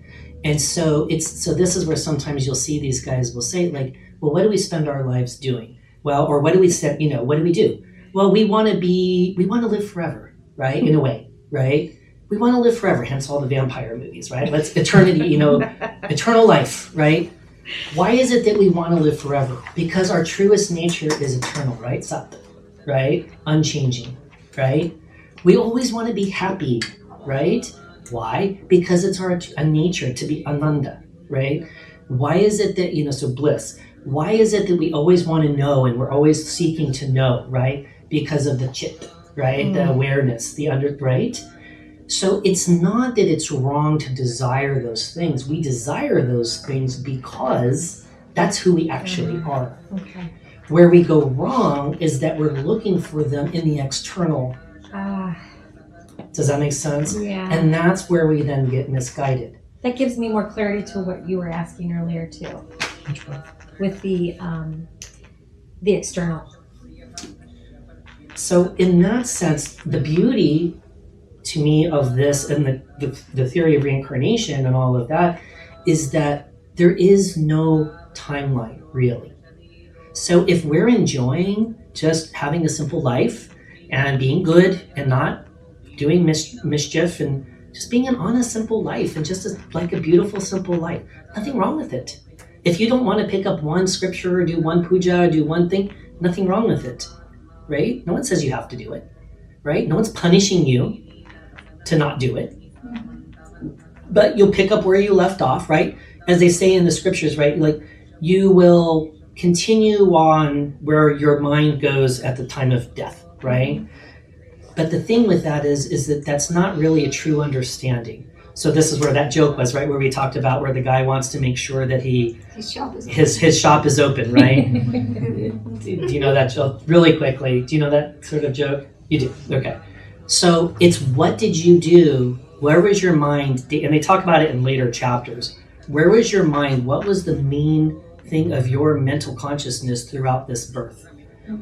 And so this is where sometimes you'll see these guys will say, like, Well, what do we spend our lives doing? Well, or what do we set, what do we do? Well, we want to live forever, right? In a way, right? We want to live forever, hence all the vampire movies, right? Let's eternity, eternal life, right? Why is it that we want to live forever? Because our truest nature is eternal, right? Sattva, right? Unchanging, right? We always want to be happy, right? Why? Because it's a nature to be ananda, right? Why is it that, so bliss, why is it that we always want to know and we're always seeking to know, right? Because of the chit, right? The awareness, right? So it's not that it's wrong to desire those things. We desire those things because that's who we actually are. Okay. Where we go wrong is that we're looking for them in the external. Does that make sense? Yeah. And that's where we then get misguided. That gives me more clarity to what you were asking earlier too. Which one? With the external. So in that sense, the beauty to me of this and the theory of reincarnation and all of that is that there is no timeline really. So if we're enjoying just having a simple life and being good and not doing mischief and just being an honest, simple life and just like a beautiful, simple life, nothing wrong with it. If you don't want to pick up one scripture or do one puja or do one thing, nothing wrong with it, right? No one says you have to do it, right? No one's punishing you to not do it. But you'll pick up where you left off, right? As they say in the scriptures, right? Like you will continue on where your mind goes at the time of death, right? But the thing with that is that that's not really a true understanding. So this is where that joke was, right? Where we talked about where the guy wants to make sure that his shop is open, right? Do you know that joke? Really quickly, do you know that sort of joke? You do, okay. So it's what did you do? Where was your mind? And they talk about it in later chapters. Where was your mind? What was the main thing of your mental consciousness throughout this birth?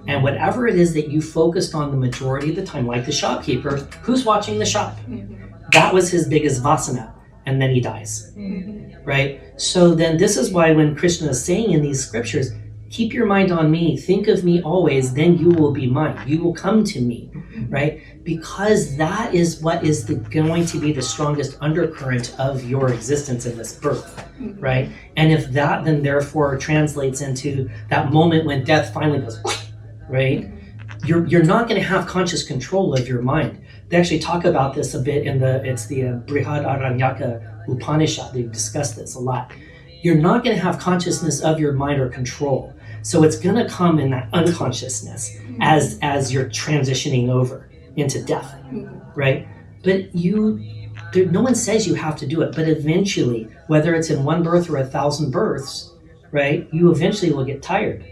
And whatever it is that you focused on the majority of the time, like the shopkeeper, who's watching the shop? That was his biggest vasana, and then he dies, right? So then this is why when Krishna is saying in these scriptures, keep your mind on me, think of me always, then you will be mine. You will come to me, right? Because that is what is going to be the strongest undercurrent of your existence in this birth, right? And if that then therefore translates into that moment when death finally goes, right? You're not going to have conscious control of your mind. They actually talk about this a bit in the Brihad Aranyaka Upanishad. They discuss this a lot. You're not going to have consciousness of your mind or control. So it's going to come in that unconsciousness as you're transitioning over into death, right? But no one says you have to do it, but eventually, whether it's in one birth or 1,000 births, right, you eventually will get tired.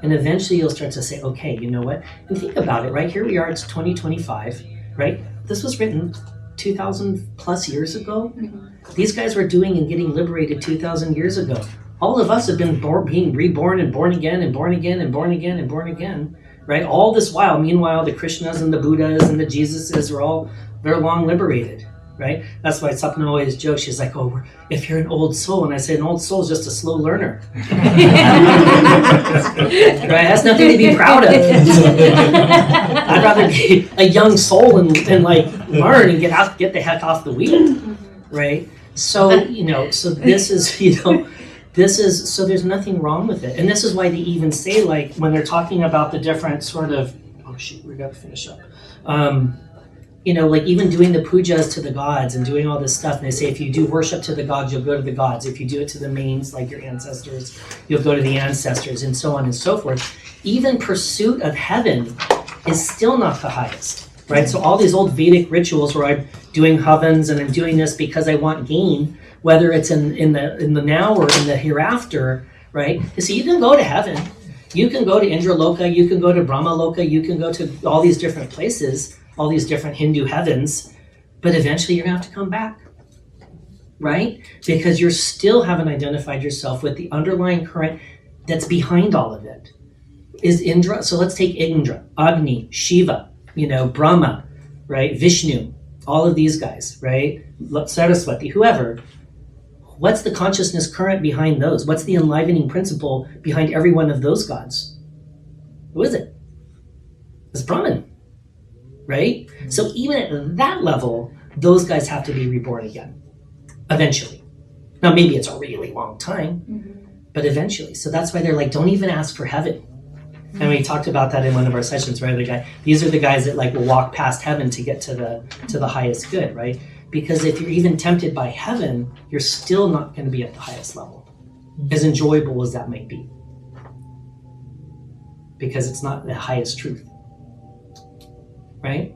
And eventually you'll start to say, okay, you know what? And think about it, right? Here we are, it's 2025, right? This was written 2,000 plus years ago. These guys were doing and getting liberated 2,000 years ago. All of us have been being reborn and born again and born again and born again and born again, right? All this while, meanwhile, the Krishnas and the Buddhas and the Jesuses they're long liberated, right? That's why Sapna always jokes. She's like, oh, if you're an old soul. And I say, an old soul is just a slow learner. Right? That's nothing to be proud of. I'd rather be a young soul and like learn and get the heck off the wheel, right? So, so this is, so there's nothing wrong with it. And this is why they even say, like, when they're talking about the different sort of, oh shoot, we got to finish up. Like even doing the pujas to the gods and doing all this stuff. And they say, if you do worship to the gods, you'll go to the gods. If you do it to the mains, like your ancestors, you'll go to the ancestors, and so on and so forth. Even pursuit of heaven is still not the highest, right? So all these old Vedic rituals where I'm doing havans and I'm doing this because I want gain, whether it's in the now or in the hereafter, right? So you can go to heaven. You can go to Indraloka, you can go to Brahmaloka, you can go to all these different places, all these different Hindu heavens, but eventually you're going to have to come back, right? Because you still haven't identified yourself with the underlying current that's behind all of it. Is Indra, so let's take Indra, Agni, Shiva, Brahma, right? Vishnu, all of these guys, right? Saraswati, whoever. What's the consciousness current behind those? What's the enlivening principle behind every one of those gods? Who is it? It's Brahman, right? So even at that level, those guys have to be reborn again, eventually. Now, maybe it's a really long time, but eventually. So that's why they're like, don't even ask for heaven. And we talked about that in one of our sessions, right? These are the guys that like will walk past heaven to get to the highest good, right? Because if you're even tempted by heaven, you're still not going to be at the highest level, as enjoyable as that might be, because it's not the highest truth, right?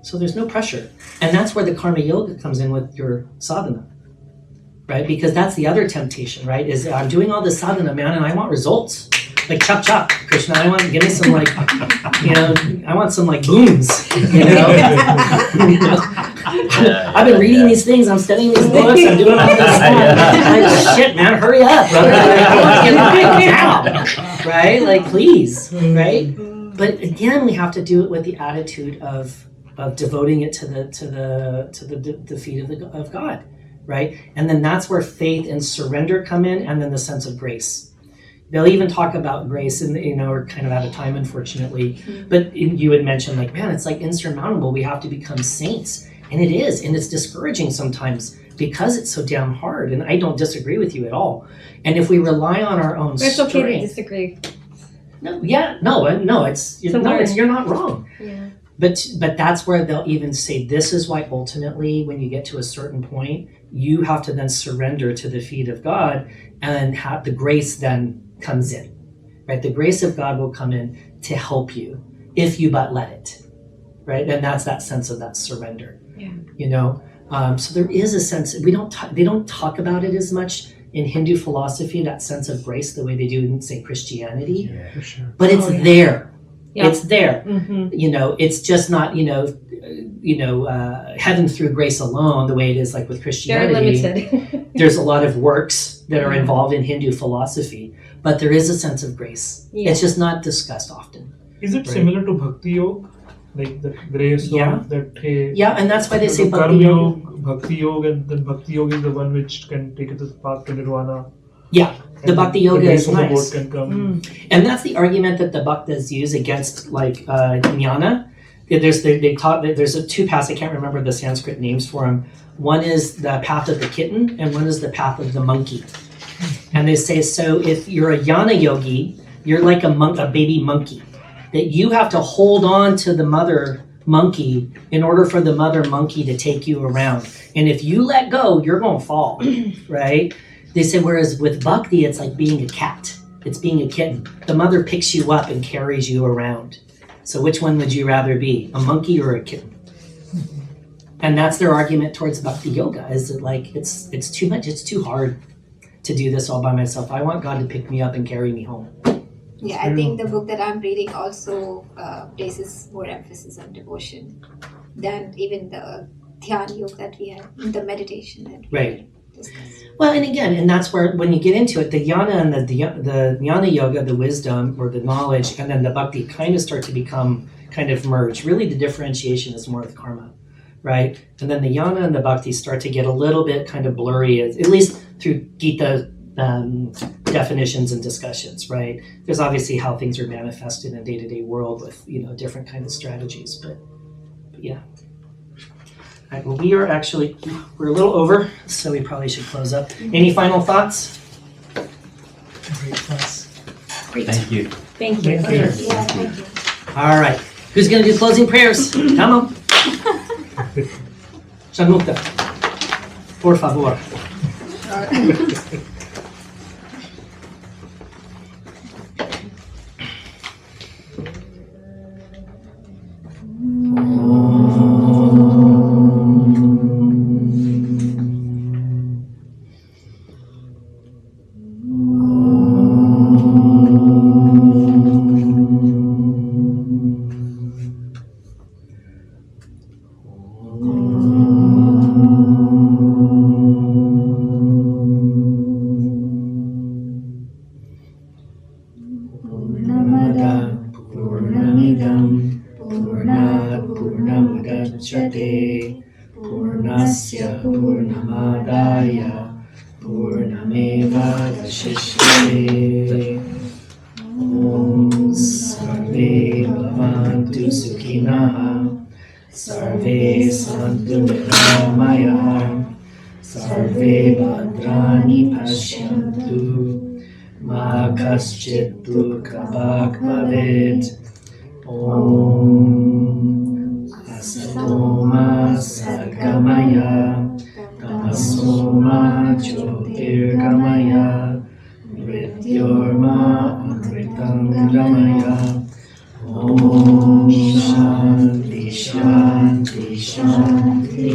So there's no pressure, and that's where the karma yoga comes in with your sadhana, right? Because that's the other temptation, right? Is I'm doing all this sadhana, man, and I want results. Like chop chop, Krishna. Give me some like, I want some like booms. I've been reading these things. I'm studying these books. I'm doing all this stuff. Like shit, man, hurry up, brother. I want to get right now, right? Like please, right? But again, we have to do it with the attitude of devoting it to the feet of God, right? And then that's where faith and surrender come in, and then the sense of grace. They'll even talk about grace, and we're kind of out of time, unfortunately. But you had mentioned, like, man, it's like insurmountable. We have to become saints, and it is, and it's discouraging sometimes because it's so damn hard. And I don't disagree with you at all. And if we rely on our own It's strength, okay to disagree. you're not wrong. Yeah. But that's where they'll even say, this is why ultimately, when you get to a certain point, you have to then surrender to the feet of God, and have the grace then comes in, right? The grace of God will come in to help you if you but let it, right? And that's that sense of that surrender. Yeah. So there is a sense they don't talk about it as much in Hindu philosophy, that sense of grace, the way they do in, say, Christianity. Yeah, for sure. But it's there. Yeah. It's there. Mm-hmm. It's just not heaven through grace alone, the way it is like with Christianity. Very limited. There's a lot of works that are involved in Hindu philosophy, but there is a sense of grace. Yeah. It's just not discussed often. Is it Right. similar to Bhakti Yoga? Like the grace Yeah. of that, hey, Yeah, and that's why they say Karma Bhakti Yoga. Yoga, Bhakti Yoga, and then Bhakti Yoga is the one which can take it to the path to Nirvana. Yeah, the And Bhakti the Yoga grace is of the nice. Lord can come. And that's the argument that the Bhaktas use against like Jnana. There's two paths. I can't remember the Sanskrit names for them. One is the path of the kitten, and one is the path of the monkey. And they say, so if you're a Jnana yogi, you're like a baby monkey, that you have to hold on to the mother monkey in order for the mother monkey to take you around. And if you let go, you're going to fall, right? They say, whereas with bhakti, it's like being a cat. It's being a kitten. The mother picks you up and carries you around. So which one would you rather be, a monkey or a kitten? And that's their argument towards bhakti yoga, is that like it's too much, it's too hard to do this all by myself. I want God to pick me up and carry me home. Yeah, I think the book that I'm reading also places more emphasis on devotion than even the Dhyana yoga that we have, the meditation that we Right. discussed. Well, and again, and that's where when you get into it, the jnana and the jnana yoga, the wisdom or the knowledge, and then the bhakti kind of start to become kind of merged. Really, the differentiation is more with karma, right? And then the jnana and the bhakti start to get a little bit kind of blurry, at least through Gita definitions and discussions, right? There's obviously how things are manifested in a day-to-day world with different kind of strategies, but yeah. All right, well, we're a little over, so we probably should close up. Any final thoughts? Great class. Great. Thank you. Thank you. Thank you. Yeah, thank you. All right. Who's going to do closing prayers? Come on. Shanmukta. Por favor. Purnamidam Purnat Purnamudachyate Purnasya Purnamadaya bhavantu sukhinah. Sarve santu niramaya. Sarve bhadrani pashyantu. Ma kaschit dukhabhag bhavet. Om asatoma sadgamaya. Tamasoma jyotirgamaya. Mrityorma amritam gamaya. Om Shanti Shanti Shanti.